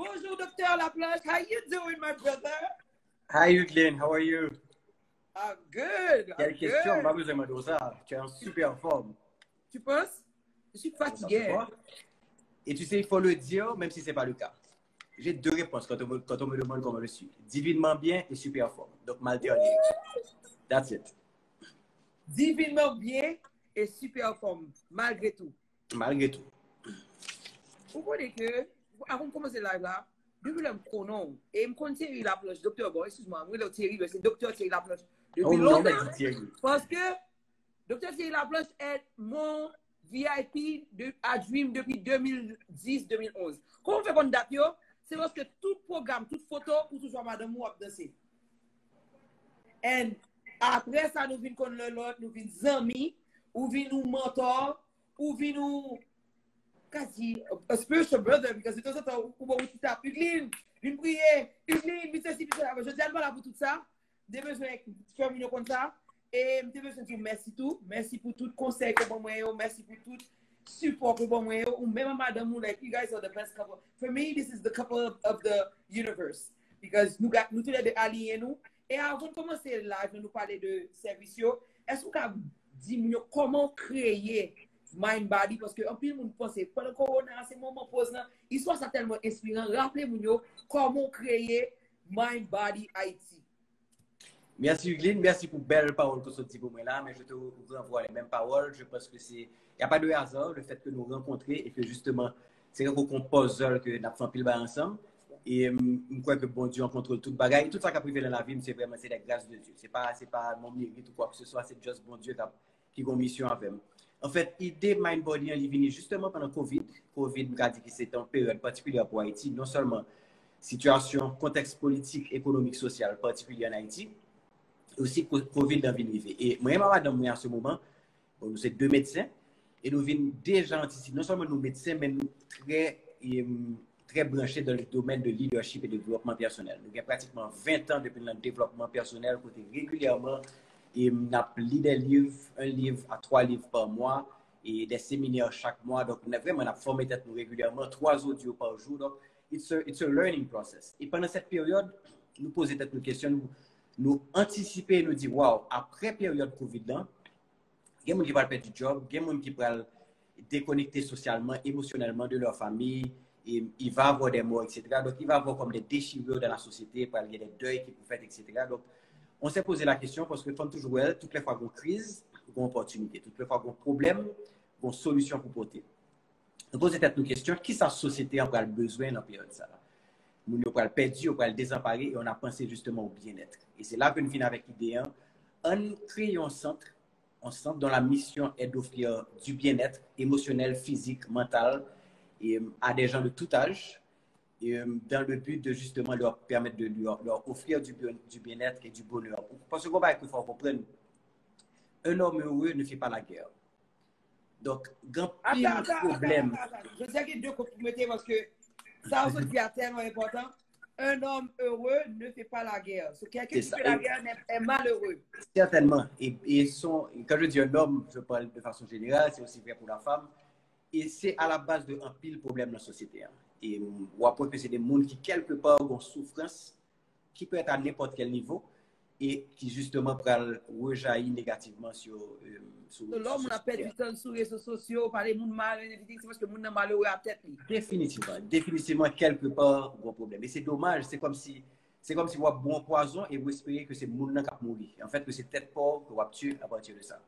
Bonjour, Docteur Laplanche. How you doing, my brother? Hi, Euclid. How are you? I'm good. Quelle question? Pas besoin de ça. Tu es en super forme. Tu penses? Je suis fatigué. Et tu sais, il faut le dire, même si ce n'est pas le cas. J'ai deux réponses quand on me demande comment je suis. Divinement bien et super forme. Donc, m'alterner. That's it. Divinement bien et super forme, malgré tout. Malgré tout. Vous voyez que, avant de commencer live là, depuis le pronom, et je connais Thierry Laplanche, docteur, bon, excuse-moi, moi, Thierry, c'est docteur Thierry Laplanche. Depuis longtemps, parce que docteur Thierry Laplanche est mon VIP à Dream depuis 2010-2011. Comment on fait qu'on date, c'est parce que tout programme, toute photo, ou tout soit madame ou danser. Et après ça, nous venons qu'on l'autre, nous venons amis, ou venons nous mentor, ou venons quasi a spiritual brother, because de temps en temps, ou tu tapes, Euclid, une prière, Euclid, vite ceci, vite cela. Je dis là pour tout ça, j'ai besoin de faire une comme ça, et j'ai besoin de dire merci pour tout conseil que bon moi, merci pour tout support que bon moi, ou même madame, like, you guys are the best couple. For me, this is the couple of the universe, because nous tous les deux alliés nous, et avant de commencer le live, nous parler de service, est-ce que vous avez dit comment créer mind body, parce que en plus monde pense pendant le corona c'est moment pause là histoire ça tellement inspirant. Rappelez-moi comment créer mind body Haïti. Merci Euclid, merci pour belles paroles que tu dis pour moi là, mais je te renvoie les mêmes paroles. Je pense que il n'y a pas de hasard le fait que nous rencontrions et que justement c'est qu'on compose que nous avons fait pile ensemble. Et je crois que bon Dieu en contrôle toute bagaille. Tout ça qui a privé dans la vie, c'est vraiment la grâce de Dieu. C'est pas mon mérite ou quoi que ce soit, c'est juste bon Dieu qui a une mission avec moi. En fait, l'idée Mind Body, elle est venue justement pendant Covid. Covid m'a dit que c'était une période particulière pour Haïti, non seulement situation, contexte politique, économique, social particulier en Haïti, aussi Covid est venu. Et moi et ma madame, à ce moment, nous sommes deux médecins, et nous venons déjà anticiper, non seulement nous médecins, mais nous très branchés dans le domaine de leadership et de développement personnel. Nous avons pratiquement 20 ans depuis le développement personnel, côté régulièrement. Et on a lu des livres, un livre à 3 livres par mois et des séminaires chaque mois. Donc, on a vraiment formé tête nous régulièrement, 3 audios par jour. Donc, it's a learning process. Et pendant cette période, nous posons tête nos questions, nous anticiper, nous dire, wow, après période Covid, là, il y a des gens qui vont perdre du job, il y a des gens qui vont déconnecter socialement, émotionnellement de leur famille, et il va avoir des morts, etc. Donc, il va avoir comme des déchirures dans la société, il y a des deuils qui vont faire, etc. Donc, on s'est posé la question parce que, comme toujours, toutes les fois qu'on crise, qu'on opportunité, toutes les fois qu'on problème, qu'on solution pour porter. On pose peut-être une question, qui sa société a besoin dans la période ça? Nous avons perdu, on a désemparé et on a pensé justement au bien-être. Et c'est là que nous venons avec l'idée, on crée un centre dont la mission est d'offrir du bien-être émotionnel, physique, mental et à des gens de tout âge. Et, dans le but de justement leur permettre de leur offrir du bien-être et du bonheur. Parce qu'on va faut comprendre, un homme heureux ne fait pas la guerre. Donc, grand pile problème. Je sais qu'il y a deux compromettez parce que ça aussi est tellement important. Un homme heureux ne fait pas la guerre. So, quelqu'un qui fait la guerre est malheureux. Certainement. Et quand je dis un homme, je parle de façon générale, c'est aussi vrai pour la femme. Et c'est à la base d'un pile problème dans la société. Et on apprend que c'est des gens qui, quelque part, ont souffrance, qui peut être à n'importe quel niveau, et qui, justement, peuvent rejaillir négativement sur l'homme a perdu du temps sur les réseaux sociaux, par les gens malheureux, c'est parce que les gens malheureux à tête. Définitivement, quelque part, un problème. Et c'est dommage, c'est comme si vous avez bon poison et vous espérez que c'est les gens qui vont mourir. En fait, que c'est peut-être pas que vous avez tué à partir de ça.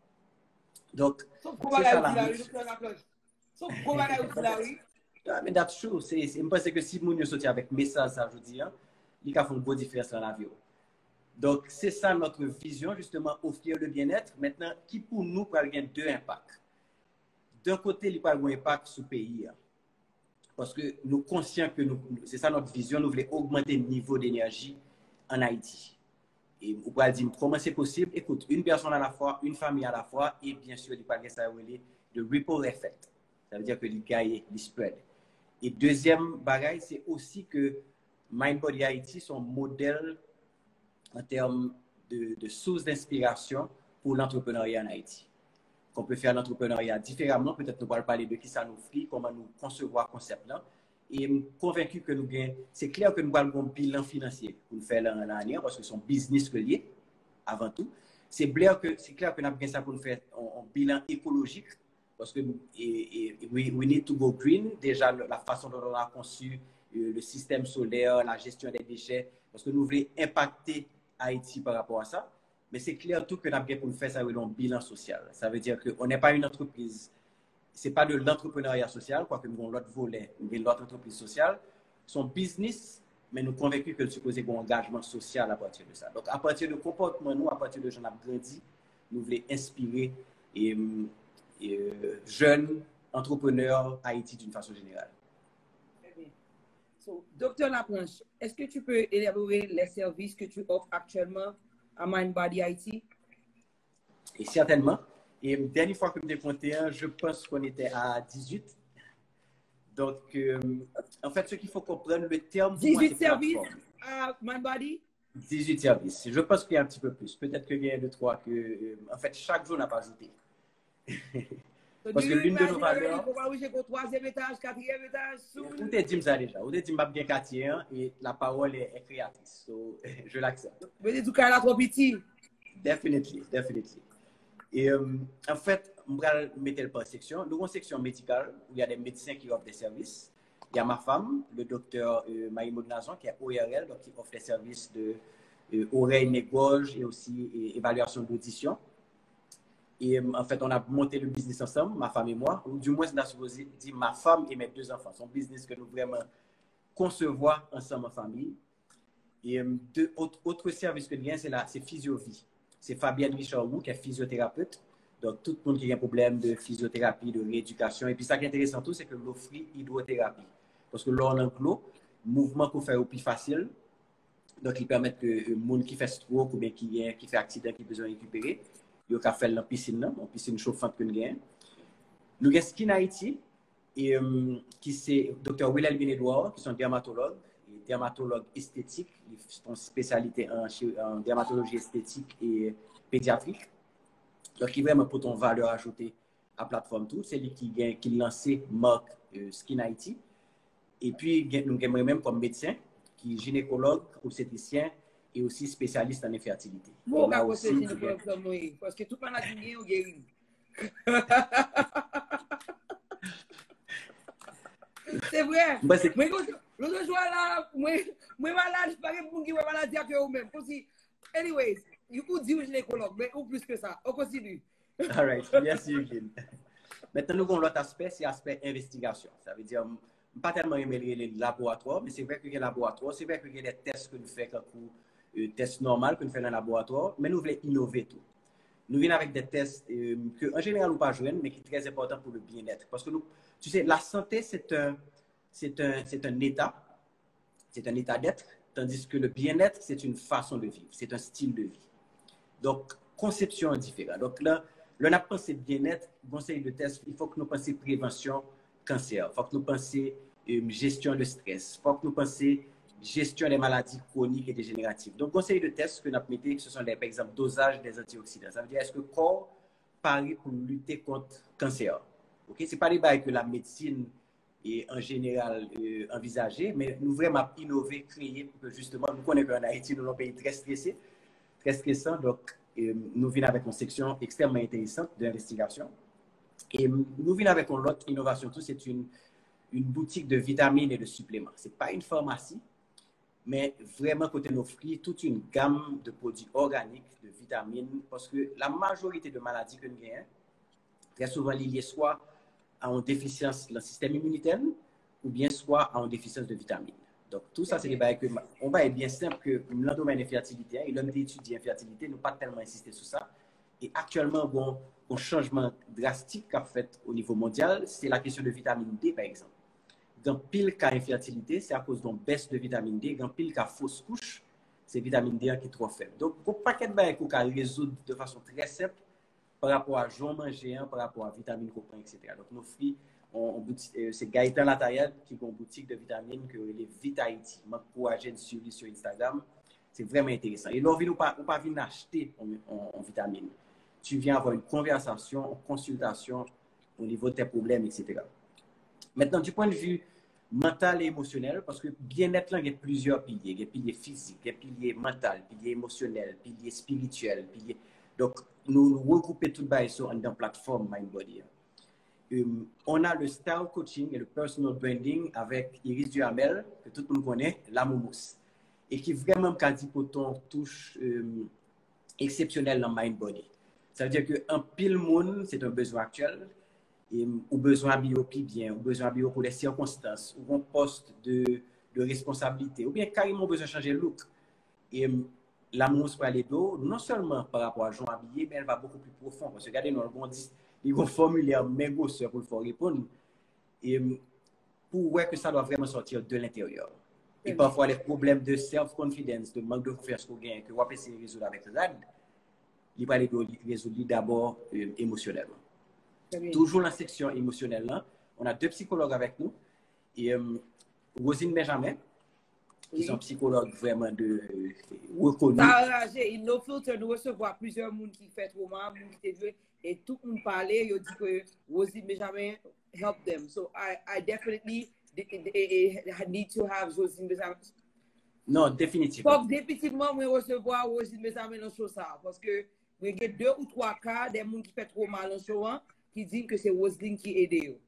Donc, c'est ça la mais that's true. Je pense que si vous sortez avec message, ça je dis, il y a une bonne différence dans la vie. Donc, c'est ça notre vision, justement, offrir le bien-être. Maintenant, qui pour nous peut avoir deux impacts. D'un côté, il peut avoir un impact sur le pays. Parce que nous sommes conscients que c'est ça notre vision, nous voulons augmenter le niveau d'énergie en Haïti. Et vous pouvez dire comment c'est possible. Écoute, une personne à la fois, une famille à la fois, et bien sûr, il peut avoir ça le ripple effect. Ça veut dire que il gagne, il spread. Et deuxième bagaille, c'est aussi que Mind Body Haïti, son modèle en termes de source d'inspiration pour l'entrepreneuriat en Haïti. Qu'on peut faire l'entrepreneuriat différemment, peut-être nous allons parler de qui ça nous offre, comment nous concevoir le concept là. et je suis convaincu que nous gagnons. C'est clair que nous avons un bilan financier pour nous faire l'année parce que c'est un business lié avant tout. C'est clair que nous avons ça pour nous faire un bilan écologique parce que we need to go green. Déjà, la façon dont on a conçu le système solaire, la gestion des déchets, parce que nous voulons impacter Haïti par rapport à ça. Mais c'est clair tout que nous avons pour nous faire ça un bilan social. Ça veut dire qu'on n'est pas une entreprise. Ce n'est pas de l'entrepreneuriat social, quoique nous avons l'autre volet, nous avons l'autre entreprise sociale. Son business, mais nous sommes convaincus que nous supposons un engagement social à partir de ça. Donc, à partir de comportement, nous, à partir de gens qui grandi, nous voulons inspirer jeunes entrepreneurs Haïti d'une façon générale. Très bien. So, Docteur Laplanche, est-ce que tu peux élaborer les services que tu offres actuellement à MindBody Haïti? Et certainement. Et la dernière fois que je me compté, je pense qu'on était à 18. Donc, en fait, ce qu'il faut comprendre, le terme... 18 services à MindBody? 18 services. Je pense qu'il y a un petit peu plus. Peut-être qu'il y a 2, 3 que... en fait, chaque jour, on n'a pas ajouté. Parce que l'une de nos valeurs... Troisième étage, quatrième étage... Vous t'es dit ça déjà. Vous t'es dit bien quartier et la parole est créatrice. So, je l'accepte. Vous dites tout cas trop petit. Definitely. Et en fait, on va mettre par section. Nous avons une section médicale où il y a des médecins qui offrent des services. Il y a ma femme, le docteur Maïmoud Nazon, qui est ORL, donc qui offre des services de oreille, nez, gorge et aussi évaluation d'audition. Et en fait, on a monté le business ensemble, ma femme et moi. Ou du moins, on a supposé dire ma femme et mes 2 enfants. C'est un business que nous vraiment concevoir ensemble en famille. Et autre service que nous avons, c'est Physiovie. C'est Fabienne Richard-Roux qui est physiothérapeute. Donc, tout le monde qui a un problème de physiothérapie, de rééducation. Et puis, ça qui est intéressant tout, c'est que l'offre hydrothérapie. Parce que là, on a un clos, mouvement qu'on fait au plus facile. Donc, ils permettent que le monde qui fait stroke ou bien qui fait accident, qui a besoin de récupérer, il y a fait dans la piscine, en piscine chauffante que nous avons. Nous avons Skin Haïti, qui c'est Dr. Willel Bin-Edouard, qui sont dermatologues. Dermatologue esthétique, son spécialité en dermatologie esthétique et pédiatrique. Donc, il est vraiment pour ton valeur ajoutée à la plateforme tout. C'est lui qui lancé marque Skin Haïti. Et puis, nous avons même comme médecin, qui est gynécologue, obstétricien et aussi spécialiste en infertilité. Bon, parce que tout le monde a dit ou guéri. C'est vrai. L'autre jour là, moi malade, je parle pour qui maladie à que même. Anyways, you could dire gynécologue, mais ou plus que ça. On continue. All right. Merci, Eugene. Maintenant, nous avons l'autre aspect, c'est l'aspect investigation. Ça veut dire, pas tellement aimer les laboratoires, mais c'est vrai qu'il y a des laboratoires, c'est vrai qu'il y a des tests que nous faisons, tests normaux que nous faisons dans le laboratoire, mais nous voulons innover tout. Nous venons avec des tests que, en général, nous ne pas jouer, mais qui sont très importants pour le bien-être. Parce que nous, tu sais, la santé, c'est un état, c'est un état d'être, tandis que le bien-être, c'est une façon de vivre, c'est un style de vie. Donc, conception est différente. Donc là, on a pensé bien-être, conseil de test, il faut que nous pensions prévention cancer, il faut que nous pensions gestion de stress, il faut que nous pensions gestion des maladies chroniques et dégénératives. Donc, conseil de test que nous avons mis, ce sont par exemple, dosage des antioxydants. Ça veut dire, est-ce que le corps parie pour lutter contre le cancer? Okay? Ce n'est pas les bails que la médecine est en général envisagée, mais nous vraiment innover, créer pour que justement, nous connaissons qu'en Haïti, nous sommes un pays très stressé, très stressant. Donc, nous venons avec une section extrêmement intéressante d'investigation. Et nous venons avec une autre innovation, tout, c'est une boutique de vitamines et de suppléments. Ce n'est pas une pharmacie, mais vraiment, côté nous offre toute une gamme de produits organiques, de vitamines, parce que la majorité de maladies que nous avons, très souvent liées soit à une déficience dans le système immunitaire, ou bien soit à une déficience de vitamines. Donc, tout ça, c'est des bails que, on va être bien simple que dans le domaine de l'infertilité, et l'homme d'étudier l'infertilité, nous pas tellement insister sur ça. Et actuellement, bon, un changement drastique qu'a fait au niveau mondial, c'est la question de vitamine D, par exemple. Dans pile cas infertilité, c'est à cause d'une baisse de vitamine D. Dans pile cas fausse couche, c'est vitamine D qui est trop faible. Donc, il y a un paquet de bails qu'on peut résoudre de façon très simple par rapport à jour manger, par rapport à vitamines qu'on prend, etc. Donc, nos fruits, c'est Gaëtan Latayel qui a une boutique de vitamines que les Vitaïti. Je m'encourage sur Instagram. C'est vraiment intéressant. Et là, on ne va pas venir acheter en vitamines. Tu viens avoir une conversation, une consultation au niveau de tes problèmes, etc. Maintenant, du point de vue mental et émotionnel, parce que bien-être, il y a plusieurs piliers. Il y a pilier physique, il y a pilier mental, pilier émotionnel, pilier spirituel, pilier... Donc, nous regroupons tout ça dans une plateforme MindBody. On a le style coaching et le personal branding avec Iris Duhamel, que tout le monde connaît, la Moumous, et qui vraiment a dit pour ton touche exceptionnelle dans MindBody. Ça veut dire qu'un pile monde, c'est un besoin actuel, ou besoin bio plus bien, ou besoin bio pour les circonstances, ou un poste de responsabilité, ou bien carrément besoin de changer de look. Et la mousse pour aller d'eau, non seulement par rapport à Jean habillé, mais elle va beaucoup plus profond. Parce que regardez, nous avons un formulaire méga pour le faire répondre. Et pour voir que ça doit vraiment sortir de l'intérieur. Et parfois, les problèmes de self-confidence, de manque de confiance qu'on gagne, que vous pouvez essayer de résoudre avec les aides, il va les résoudre d'abord émotionnellement. Toujours dans la section émotionnelle, là, on a deux psychologues avec nous. Et Rosine Benjamin, qui sont psychologues vraiment reconnus. Ça a il nous filtre, nous recevons plusieurs personnes qui font trauma, qui te et tout le monde parlait, ils dit que Rosine Benjamin help them. So I definitely need to have Rosine Benjamin. Non, définitivement. Donc, définitivement, moi recevoir Rosine Benjamin dans ce ça. Parce que il y a 2 ou 3 cas des gens qui font trop mal dans ce show qui disent que c'est Rosine qui aide.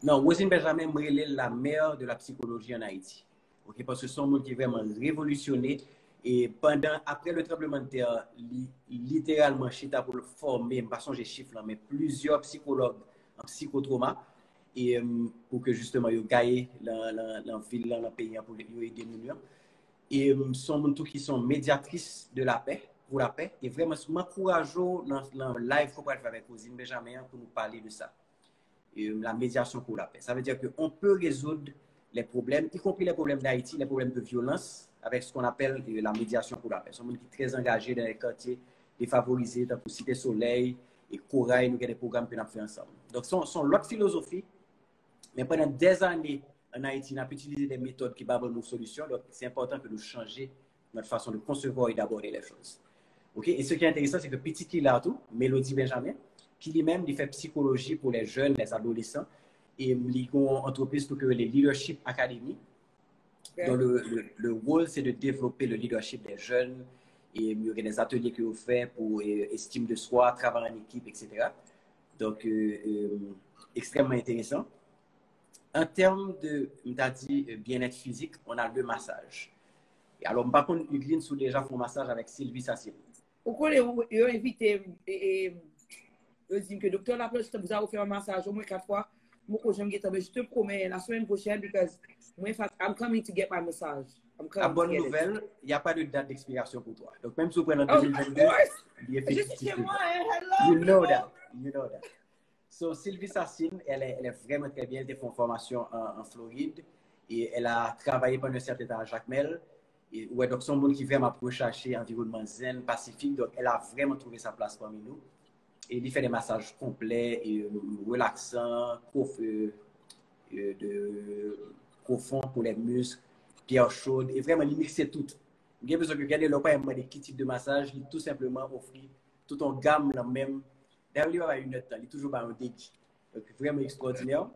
Non, Rosine Benjamin est la mère de la psychologie en Haïti. Okay? Parce que c'est un monde qui est vraiment révolutionné. Et après le tremblement de terre, littéralement, chita pour le former, je ne sais pas si j'ai chiffres, mais plusieurs psychologues en psychotrauma. Et pour que justement, ils gagnent la ville, dans le pays, pour aider les gens. Et sont tous qui sont médiatrices de la paix, pour la paix. Et vraiment, je m'encourage dans le live qu'on va faire avec Rosine Benjamin pour nous parler de ça. La médiation pour la paix. Ça veut dire qu'on peut résoudre les problèmes, y compris les problèmes d'Haïti, les problèmes de violence, avec ce qu'on appelle la médiation pour la paix. Nous sommes très engagés dans les quartiers défavorisés, dans la Cité Soleil et Corail, nous avons des programmes que nous faisons ensemble. Donc, ce sont l'autre philosophie, mais pendant des années, en Haïti, on a utilisé des méthodes qui ne nos solutions. Donc, c'est important que nous changions notre façon de concevoir et d'aborder les choses. Okay? Et ce qui est intéressant, c'est que petit Kilatou, Mélodie Benjamin, qui lui-même fait psychologie pour les jeunes, les adolescents, et il a une entreprise pour que les Leadership Academy, dont le rôle, c'est de développer le leadership des jeunes, et il y a des ateliers que vous faites pour estime de soi, travail en équipe, etc. Donc, extrêmement intéressant. En termes de bien-être physique, on a le massage. Et alors, par contre, Uglin sous déjà fait un massage avec Sylvie Sassine. Pourquoi ils ont invité ils disent que le docteur Laplace vous a fait un massage au moins 4 fois. Moi, je te promets la semaine prochaine parce que I'm coming to get my massage. La bonne nouvelle, il n'y a pas de date d'expiration pour toi. Donc, même si vous prenez en 2022, il est effectif. You know that. So, Sylvie Sassine, elle est vraiment très bien. Elle a fait une formation en Floride et elle a travaillé pendant un certain temps à Jacmel. Ouais, donc, c'est un monde qui vraiment rechercher un environnement zen, pacifique. Donc, elle a vraiment trouvé sa place parmi nous. Et il fait des massages complets, et relaxants, profonds pour les muscles, pierre chaude. Et vraiment, il mixe tout. Il y a besoin de regarder le pas de quel type de massage, il tout simplement offre tout en gamme la même. D'ailleurs, il y a une autre, il est toujours pas un déc. Donc, vraiment extraordinaire.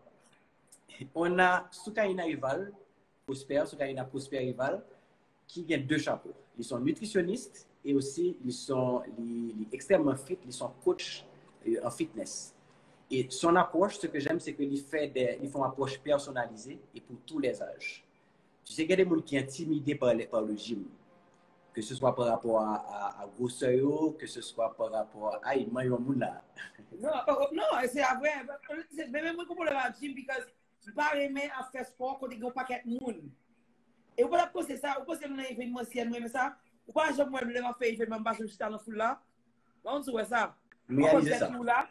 On a Soukaina Rival, Soukaina Prosper Rival, qui a 2 chapeaux. Ils sont nutritionnistes et aussi ils sont extrêmement fit, ils sont coachs en fitness. Et son approche, ce que j'aime, c'est qu'ils font une approche personnalisée et pour tous les âges. Tu sais qu'il y a des gens qui sont intimidés par le gym. Que ce soit par rapport à grosseur, que ce soit par rapport à il y a un monde là. Non, c'est vrai. C'est même moi qui comprends le gym parce que je ne pas aimer à faire sport quand il y a un paquet de monde. Et vous pouvez poser ça, vous pouvez faire un événement si vous aimez ça. Vous pouvez faire un événement parce que je suis dans le foule là. On se voit ça. Vous pouvez faire tout là.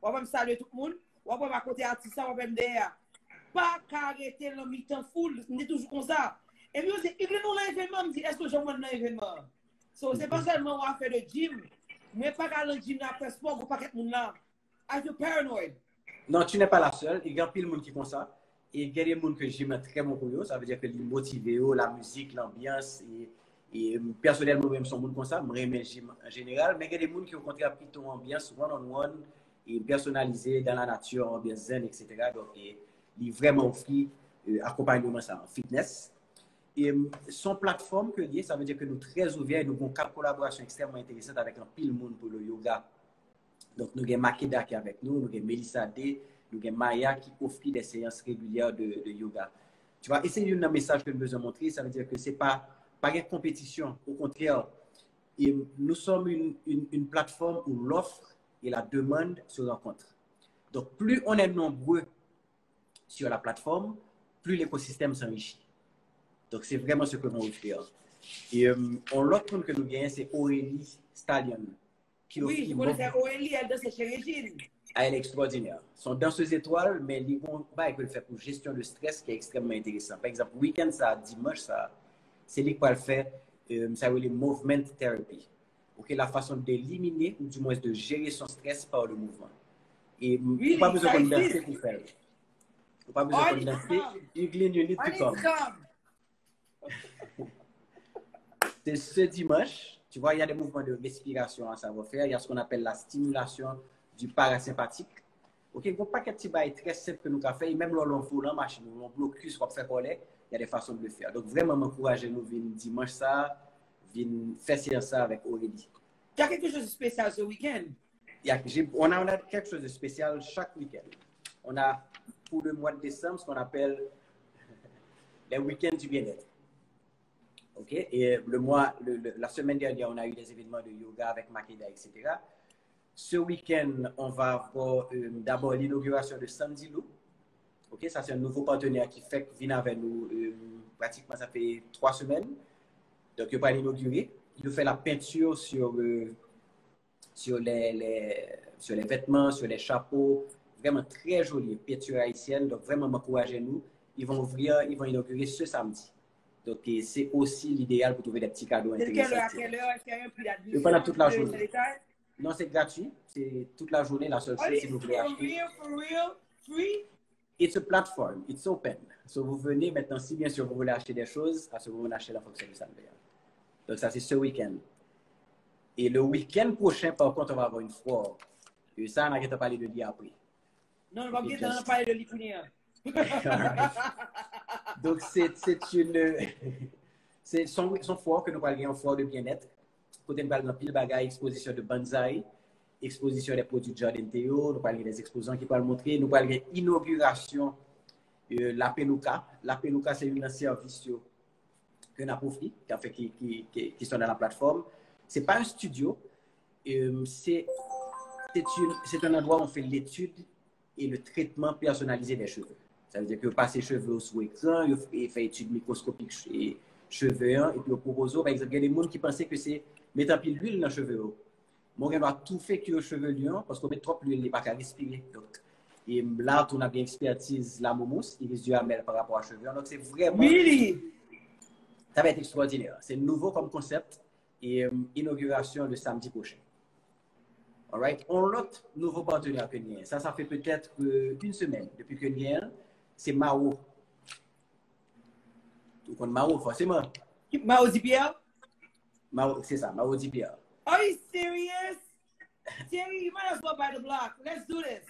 Vous pouvez saluer tout le monde. Vous pouvez côté artiste, vous pouvez derrière. Pas arrêter le mi-temps foule, c'est toujours comme ça. Et puis aussi, il y a un événement, me dit, est-ce que j'aime un événement? So, c'est pas seulement on va faire le gym, mais pas qu'à le gym après sport, vous pas qu'être mon là. I feel paranoid. Non, tu n'es pas la seule. Il y a pile de monde qui font ça. Et il y a des gens que j'aime très bon pour eux. Ça veut dire que les motivés, la musique, l'ambiance. Et personnellement, même, sont gens comme ça. Je le gym en général. Mais il y a des gens qui ont contraire plutôt ambiance one-on-one et personnalisé dans la nature, ambiance zen, etc. Donc, il vraiment offert accompagnement ça en fitness. Et son plateforme que dit, ça veut dire que nous sommes très ouverts et nous avons une collaboration extrêmement intéressante avec un pile monde pour le yoga. Donc, nous avons Makeda qui est avec nous, nous avons Melissa D, nous avons Maya qui offre des séances régulières de yoga. Tu vois, et c'est un message que nous besoin montrer, ça veut dire que ce n'est pas une compétition. Au contraire, nous sommes une plateforme où l'offre et la demande se rencontrent. Donc, plus on est nombreux sur la plateforme, plus l'écosystème s'enrichit. Donc, c'est vraiment ce que l'on veut faire. Et l'autre compte que nous gagnons, c'est Aurélie Stallion. Oui, je connais Aurélie, elle danse chez Régine. Elle est extraordinaire. Son danseuse étoile, mais elle peut le faire pour gestion de stress qui est extrêmement intéressant. Par exemple, week-end, ça, dimanche, ça, c'est lui qui va le faire, ça veut dire movement therapy. Ok, la façon d'éliminer ou du moins de gérer son stress par le mouvement. Et really? Pas besoin de danser pour faire. Pas besoin de danser. You need to come. C'est ce dimanche, tu vois, il y a des mouvements de respiration à savoir faire. Il y a ce qu'on appelle la stimulation du parasympathique. Ok, il n'y a pas de petit bail très simple que nous avons fait. Même lorsqu'on fout la machine, on blocus pour faire coller, il y a des façons de le faire. Donc, vraiment, m'encourager-nous, venir dimanche ça, venir faire ça avec Aurélie. Il y a quelque chose de spécial ce week-end? On a quelque chose de spécial chaque week-end. On a, pour le mois de décembre, ce qu'on appelle les week-ends du bien-être. Ok, et la semaine dernière, on a eu des événements de yoga avec Makeda, etc. Ce week-end, on va avoir d'abord l'inauguration de Samedi Lou. Ok, ça c'est un nouveau partenaire qui fait venir avec nous pratiquement ça fait 3 semaines. Donc il va l'inaugurer. Il nous fait la peinture sur les vêtements, sur les chapeaux, vraiment très joli, peinture haïtienne. Donc vraiment m'encouragez-nous. Ils vont inaugurer ce samedi. Donc, c'est aussi l'idéal pour trouver des petits cadeaux intéressants. À quelle heure? Est-ce qu'il y a un prix d'admission? Pendant toute la journée. Non, c'est gratuit. C'est toute la journée. La seule chose, si vous voulez acheter. For real? Free? It's a platform. It's open. So, vous venez maintenant, si bien sûr vous voulez acheter des choses, à ce moment, vous achetez la fonction du samedi. Donc, ça, c'est ce week-end. Et le week-end prochain, par contre, on va avoir une foire. Et ça, on a qu'à parler de lui après. Non, on va bien parler de l'Ipunien. Donc, c'est son foire que nous parlons, un foire de bien-être. Côté nous parlons de pile bagaille, exposition de bonsaï, exposition des produits de Jardin Théo, nous parlons des exposants qui peuvent montrer, nous parlons d'inauguration la Peluca. La Peluca, c'est un service que nous avons offert, qui sont dans la plateforme. Ce n'est pas un studio, c'est un endroit où on fait l'étude et le traitement personnalisé des cheveux. Ça veut dire que passer cheveux sous écran, il fait étude microscopique et cheveux, et puis au propos, par exemple, il y a des gens qui pensaient que c'est mettre un peu d'huile dans les cheveux. Moi, on va tout faire que les cheveux lions, parce qu'on met trop d'huile, il n'est pas qu'à respirer. Donc, et là, on a bien expertise la momousse, il est amel par rapport à cheveux. Donc, c'est vraiment. Really? Ça va être extraordinaire. C'est nouveau comme concept et inauguration le samedi prochain. All right? On a l'autre nouveau partenaire que nous avons. Ça fait peut-être une semaine depuis que nous avons. C'est Mao. Tu connais Mao, forcément. Mao Dipia? Mao, c'est ça, Mao Dipia. Are you serious? Terry, you might as well buy the block. Let's do this.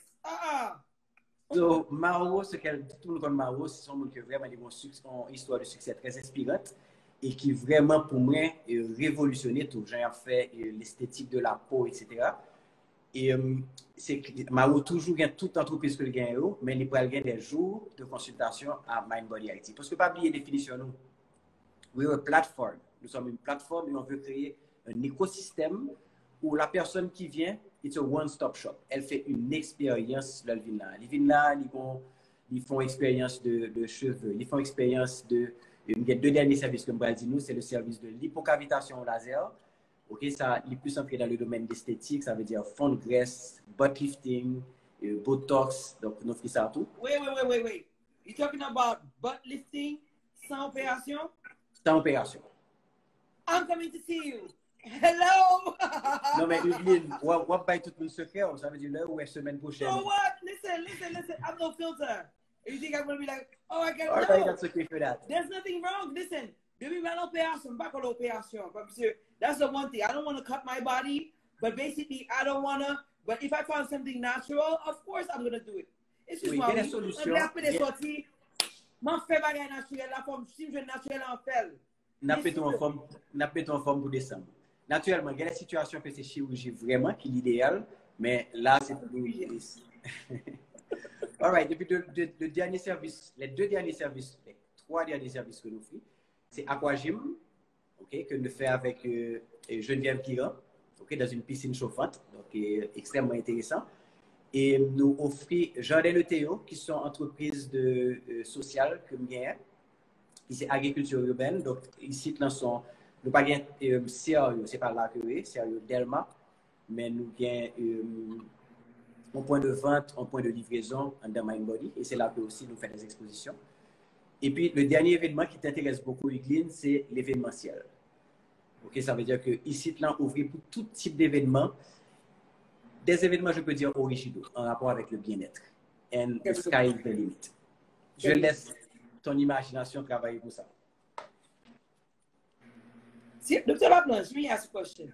So, Mao, tout le monde connaît Mao, c'est un monde qui vraiment une histoire de succès très inspirante et qui vraiment, pour moi, révolutionné tout. J'ai fait l'esthétique de la peau, etc. Et Mao toujours gagne toute entreprise que le gagne, mais il peut gagner des jours de consultation à Mind Body IT. Parce que pas oublier la définition nous. We are a platform. Nous sommes une plateforme et on veut créer un écosystème où la personne qui vient, it's a one-stop shop. Elle fait une expérience là, ils viennent là, ils font expérience de cheveux, ils font expérience de. Il y a 2 derniers services que je dis nous, c'est le service de l'hypocavitation au laser. Ok, ça est plus entré dans le domaine d'esthétique, ça veut dire fond de graisse, butt lifting, botox, donc nous faisons ça tout. Wait. You're talking about butt lifting sans opération? Sans opération. I'm coming to see you. Hello! Non, mais Evelyne, on va pas tout le secret, ça veut dire là où est semaine prochaine. So what? Listen, I'm no filter. You think I'm going to be like, oh, I got All right, that's okay for that. There's nothing wrong. Listen, depuis ma l'opération, pas pour l'opération. That's the one thing. I don't want to cut my body, but basically, I don't want to. But if I found something natural, of course, I'm going to do it. It's just oui, il y a des solutions. M'en fait bagay naturel la forme, si je naturel en fait. N'a pas en forme pour décembre. Naturellement, il y a des situations que c'est chirurgie vraiment qui est l'idéal, mais là, c'est pour All right, depuis le dernier service, les deux derniers services, les trois derniers services que nous faisons, c'est Aquagym, ok, que nous faisons avec Geneviève Kiran, ok, dans une piscine chauffante, donc extrêmement intéressant. Et nous offrons Jardin de Théo, qui sont entreprises sociales que nous avons, qui c'est agriculture urbaine. Donc, ici, nous pas CRU, c'est pas là que c'est CRU Delma, mais nous avons un point de vente, un point de livraison under Mindbody, et c'est là que aussi nous faisons des expositions. Et puis, le dernier événement qui t'intéresse beaucoup, Yveline, c'est l'événementiel. Ok, ça veut dire que ici, là, ouvrir pour tout type d'événements, des événements, je peux dire, originaux, en rapport avec le bien-être. And the sky is the limit. Je laisse ton imagination travailler pour ça. Si, docteur Lablanche, je vais ask a question.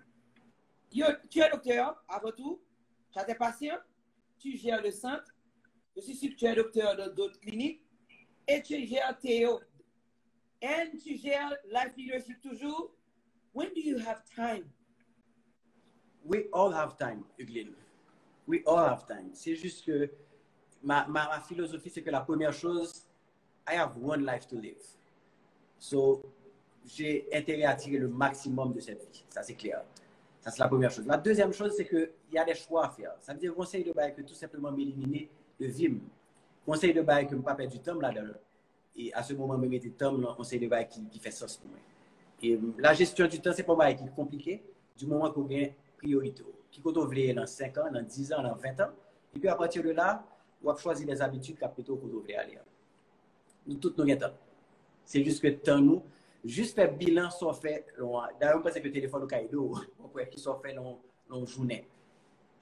Tu es docteur, avant tout, tu as tes patients, tu gères le centre, je suis sûr que tu es docteur dans d'autres cliniques, et tu gères Théo. Et tu gères Life Leadership toujours. When do you have time? We all have time, Yveline. We all have time. C'est juste que ma philosophie, c'est que la première chose, I have one life to live. So, j'ai intérêt à tirer le maximum de cette vie. Ça, c'est clair. Ça, c'est la première chose. La deuxième chose, c'est qu'il y a des choix à faire. Ça veut dire conseil de bail que tout simplement m'éliminer de vim. Conseil de bail que je ne pas perdre du temps là-dedans. Et à ce moment, je me mettais temps, conseil de bail qui fait sens pour moi. Et la gestion du temps, c'est pas mal qui est compliqué du moment qu'on a priorité. Qui qu'on veut dans 5 ans, dans 10 ans, dans 20 ans. Et puis à partir de là, on va choisir les habitudes plutôt qu'on veut aller. Nous, tous nous temps. C'est juste que temps nous, juste faire bilan soit fait, d'ailleurs, on pense que le téléphone au caïdo, qui soit fait dans une journée.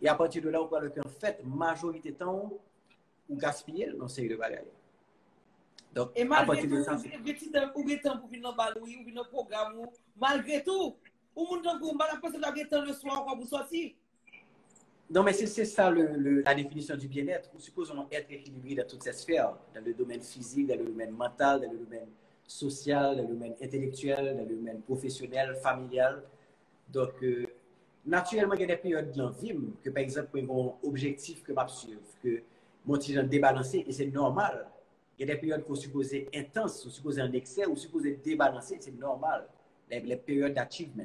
Et à partir de là, on parle qu'en fait, majorité de temps, on gaspille dans ces bagages. Donc, et malgré tout, ou bien temps pour venir dans le baloui, ou venir dans le programme, malgré tout, ou moun dans le baloui, parce que vous temps le soir quand vous sortez. Non, mais c'est ça la définition du bien-être. Nous supposons être équilibré dans toutes ces sphères, dans le domaine physique, dans le domaine mental, dans le domaine social, dans le domaine intellectuel, dans le domaine professionnel, familial. Donc, naturellement, il y a des périodes dans la vie que, par exemple, il y a un objectif que je suivre, que mon petit débalancé, et c'est normal. Il y a des périodes qu'on suppose intenses, on suppose en excès, on suppose débalancer, c'est normal. Les périodes d'achievement.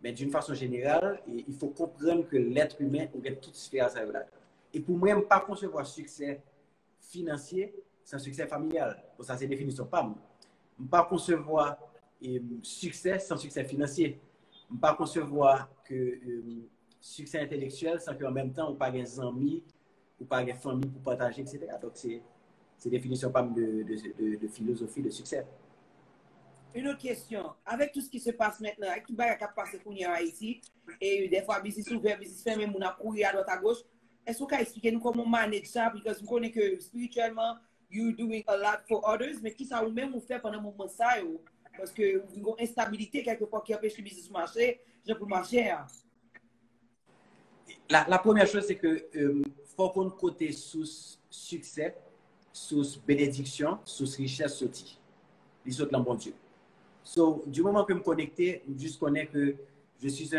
Mais d'une façon générale, il faut comprendre que l'être humain ouvre toute sphère à ça. Et pour moi, je ne peux pas concevoir succès financier sans succès familial. Pour ça, c'est définition pas. Je ne peux pas concevoir succès sans succès financier. Je ne peux pas concevoir que succès intellectuel sans qu'en même temps, on pas des amis, ou pas des familles pour partager, etc. Donc, c'est définition pas de philosophie de succès. Une autre question. Avec tout ce qui se passe maintenant, avec tout ce qui se passe en Haïti, et des fois, business ouvert, business fermé, on a couru à droite à gauche, est-ce que vous pouvez expliquer nous comment manager ça? Parce que vous connaissez que spirituellement, you're doing a lot for others, mais qui ça ou même vous fait pendant un moment ça? Parce que vous avez une instabilité quelque part qui empêche le business de marcher, je peux marcher. La première chose, c'est que faut qu'on côté sous succès, sous bénédiction, sous richesse sortie. Les autres, bon Dieu. So, du moment que je me connecte, je juste connais que je suis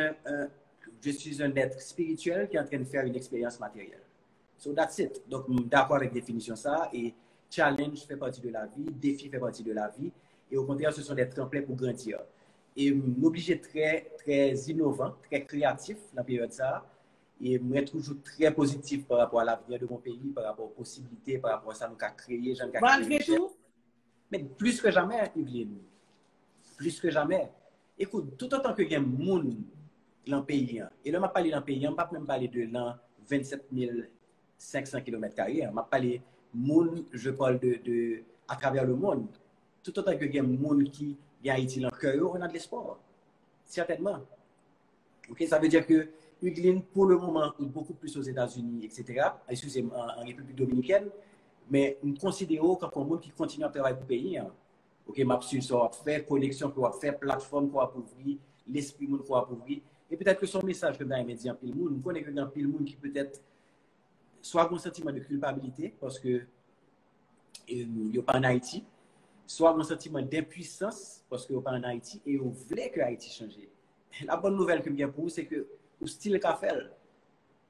un être spirituel qui est en train de faire une expérience matérielle. So that's it. Donc, je suis d'accord avec la définition ça. Et challenge fait partie de la vie, défi fait partie de la vie. Et au contraire, ce sont des tremplins pour grandir. Et m'obliger très, très innovant, très créatif dans la période ça. Et je suis toujours très positif par rapport à l'avenir de mon pays, par rapport aux possibilités, par rapport à ça, nous avons créé. Malgré tout? Mais plus que jamais, Yveline. Plus que jamais. Écoute, tout autant que il y a des gens dans le pays, et là, je ne parle dans le pays, je ne parle même pas de l'an 27 500 km². Je parle de monde, je parle de à travers le monde. Tout autant que il y a des gens qui ont Haïti dans le cœur, on a de l'espoir. Certainement. Okay? Ça veut dire que Yveline, pour le moment, est beaucoup plus aux États-Unis, etc., excusez-moi, en République dominicaine, mais nous considérons comme un monde qui continue à travailler pour le pays. Ok, m'a su ça faire collection qu'on va faire, plateforme qu'on va ouvrir, l'esprit qu'on va ouvrir. Et peut-être que son message que dans les médias, pile monde, nous connaissons que dans pile monde qui peut-être soit un sentiment de culpabilité parce que yo pas en Haïti, soit un sentiment d'impuissance parce que yo pas en Haïti et on voulait que Haïti change. La bonne nouvelle que j'ai pour vous, c'est que au style qu'a fait,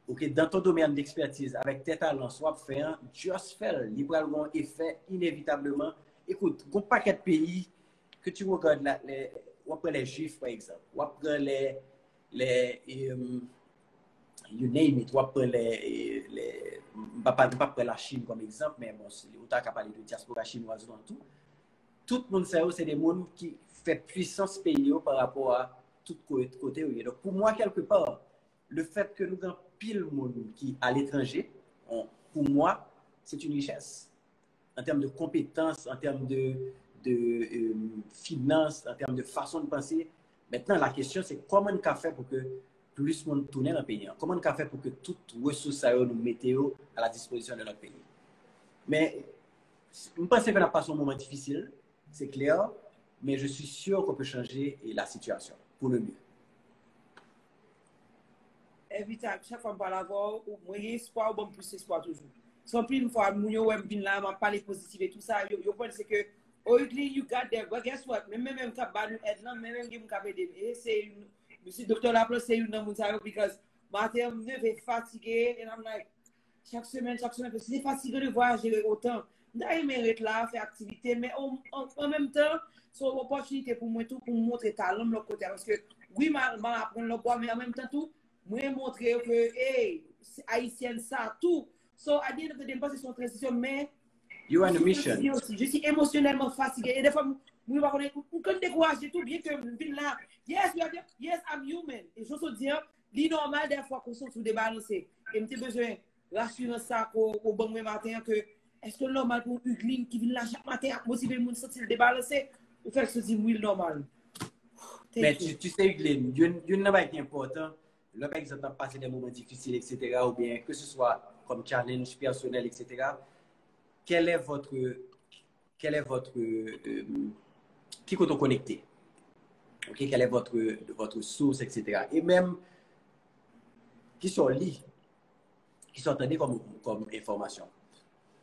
ok, dans ton domaine d'expertise, avec tes talents, soit fait un, just fait, il va avoir un effet inévitablement. Écoute, il y a un paquet de pays que tu regardes, on prend les Juifs par exemple, on prend you name it, on prend on va pas prendre la Chine comme exemple, mais bon, on t'a parlé de diaspora chinoise dans tout. Tout le monde sait c'est des gens qui font puissance pays par rapport à tout côté. Donc pour moi, quelque part, le fait que nous avons pile de monde qui à l'étranger, pour moi, c'est une richesse. En termes de compétences, en termes de finances, en termes de façon de penser. Maintenant, la question, c'est comment on a fait pour que plus de monde tourne dans le pays? Comment on a fait pour que toutes les ressources nous mettons à la disposition de notre pays? Mais je pense qu'on n'a pas un moment difficile, c'est clair, mais je suis sûr qu'on peut changer la situation pour le mieux. Évitable, chaque fois que je parle avec vous, moi j'ai espoir ou bon plus espoir toujours. Sans plus une fois, moi je là, je parle positif et tout ça, je pense que Oikley, you got there, but guess what? Même quand je aide là, même quand je aider, et c'est monsieur docteur Laplace, c'est une chose because matin je vais fatigué and I'm like chaque semaine parce que c'est fatigué de voyager autant. D'ailleurs, mérite là, faire activité, mais en même temps, c'est une opportunité pour moi tout pour montrer talent de l'autre côté parce que oui, je apprendre le bois, mais en même temps tout moi montrer que hey haïtienne ça tout so à dire que des fois c'est son transition mais you are on a mission je suis émotionnellement fatigué et des fois moi pas connaître décourager tout bien que je là yes I'm human et je veux dire c'est normal des fois qu'on sont sous débalancé et me besoin rassurer ça au bon matin que est-ce que normal pour Uglin qui vient là chaque matin motiver monde sentir débalancé ou faire ce dit oui normal mais tu sais Uglin you n'a pas été important. Là, par exemple, passer des moments difficiles, etc., ou bien que ce soit comme challenge personnel, etc., quel est votre qui est connecté? Ok, quelle est votre source, etc. Et même, qui sont lits, qui sont entendus comme information.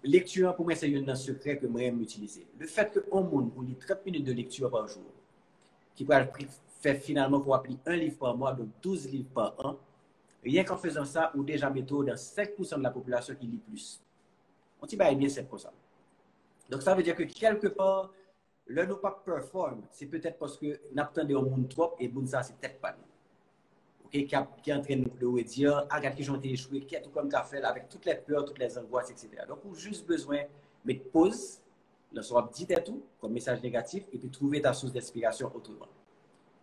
Lecture, pour moi, c'est un secret que moi j'aime utiliser. Le fait qu'un monde lit 30 minutes de lecture par jour, qui peut faire finalement pour appliquer un livre par mois, donc 12 livres par an, rien qu'en faisant ça, ou déjà mettons dans 5% de la population qui lit plus. On dit bien 5%. Donc ça veut dire que quelque part, le nous pas perform, c'est peut-être parce que nous attendons un monde trop et bon ça c'est peut-être pas nous. OK, qui est en train de nous dire, ah, regarde qui ont échoué, qui a tout comme café avec toutes les peurs, toutes les angoisses, etc. Donc on a juste besoin de mettre pause, le soir dit tout comme message négatif et puis trouver ta source d'inspiration autrement.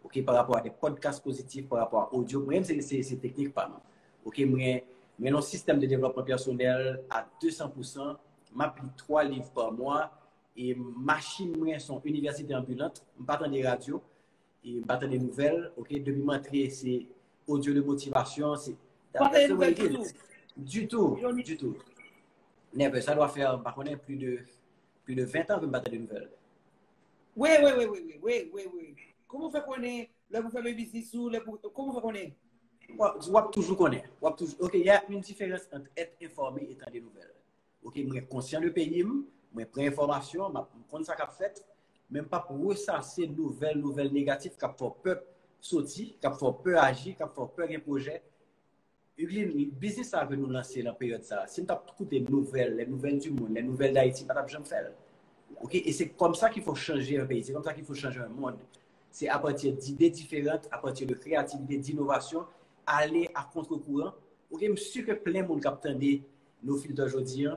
Ok, par rapport à des podcasts positifs, par rapport à audio, moi-même, c'est technique pas mal. Ok, moi, un système de développement personnel à 200%, m'applique 3 livres par mois et machine, moi, sont université ambulante, je pas des radios, et je pas des nouvelles. Ok, depuis m'entrer, c'est audio de motivation, c'est. Pas des nouvelles du tout. Du tout. Never, ça doit faire, par contre, plus de 20 ans que je ne pas des nouvelles. Oui. Comment fait qu'on est là vous faites le business ou comment fait qu'on est on toujours connaît. OK, il y a une différence entre être informé et être des nouvelles. OK, moi conscient de pays, moi prends information, moi prends ça qu'a fait, même pas pour ressasser nouvelles négatives qui font peur sortir, qui font peur agir, qui font peur un projet. Le business ça que nous lancer dans la période ça. Si nous avons des nouvelles, les nouvelles du monde, les nouvelles d'Haïti, pas jamais faire. OK, et c'est comme ça qu'il faut changer un pays, c'est comme ça qu'il faut changer un monde. C'est à partir d'idées différentes, à partir de créativité, d'innovation, aller à contre-courant. Ok, je suis sûr que plein de monde qui nos fils d'aujourd'hui,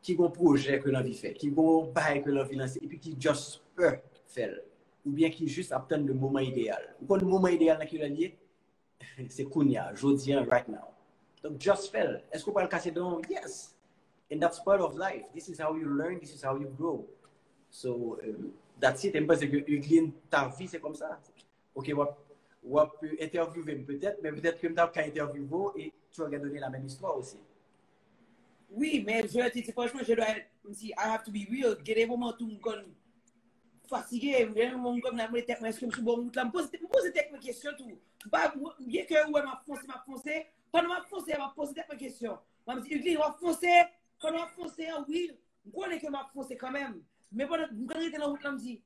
qui ont un projet que l'envie fait, qui ont un bail que l'envie lancer, et puis qui juste peut faire, ou bien qui juste attendent le moment idéal. Ou quand le moment idéal dans qui lié, c'est Kounia, aujourd'hui, right now. Donc, just faire. Est-ce qu'on peut le casser dans? Yes. And that's part of life. This is how you learn, this is how you grow. So, that's it. Et parce que Uglin, ta vie, c'est comme ça. Ok, on peut interviewer peut-être, mais peut-être que tu as interviewé et tu vas donner la même histoire aussi. Oui, mais je dis franchement, je dois I have to be real. Il y a des moments où je suis fatigué, il y a des moments où je suis bon, je me pose des questions tout. Bien que ouais, m'a foncé, pendant m'a foncé, m'a posé des questions. Je me dis Uglin, m'a foncé, pendant m'a foncé, oui. je connais que je fonce quand même. Mais pendant que je suis dans la route, je me dis,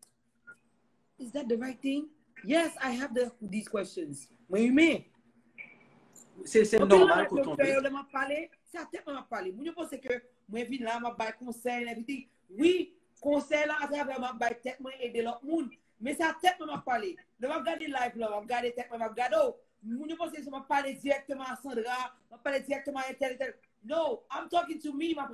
is that the right thing? Yes, I have these questions. Moi, humain. C'est normal qu'on tombe. C'est à tête que je parle. Je pense que moi, je viens là, je vais conseil, everything. Oui, conseil là, à travers ma tête, moi, aider l'autre monde. Mais c'est à tête que je parle. Je vais regarder live là, je vais regarder tête, je vais regarder. Je pense que je vais parler directement à Sandra, je vais parler directement à tel. No, I'm talking to me, ma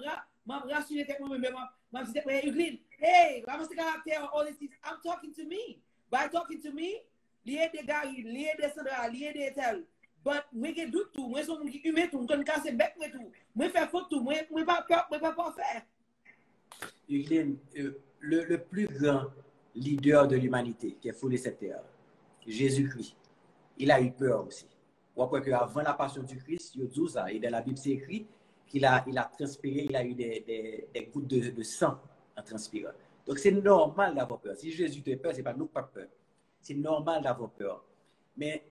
bras sur les têtes, moi-même, ma petite tête, Euclide. Hey, what's the caractère, all this things? I'm talking to me. By talking to me, lié des gars, lié des Sandra, lié des tel. But moi je doute tout, moi son humain tout, je casse bec moi tout. Moi faire faute tout, moi pas peur, moi pas faire. Euclide, le plus grand leader de l'humanité qui a foulé cette terre, Jésus-Christ, il a eu peur aussi. Ou après qu'avant la passion du Christ, il dit ça, et dans la Bible c'est écrit qu'il a transpiré, il a eu des gouttes de sang en transpirant. Donc c'est normal d'avoir peur. Si Jésus te peur, c'est pas nous pas peur. C'est normal d'avoir peur. Mais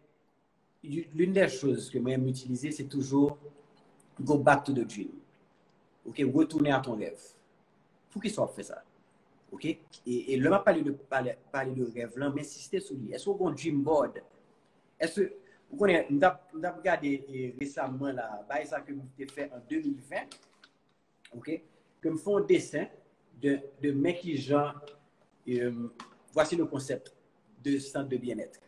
l'une des choses que moi j'aime utiliser, c'est toujours go back to the dream. Ok, retourner à ton rêve. Pour qu'il soit fait ça. Ok, et le m'a parlé de rêve là, mais insister sur lui. Est-ce qu'on a un dream board? Est-ce que vous connaissez, nous avons regardé récemment là, ça que j'ai fait en 2020, ok, que me font un dessin de mecs qui genre, voici le concept de centre de bien-être.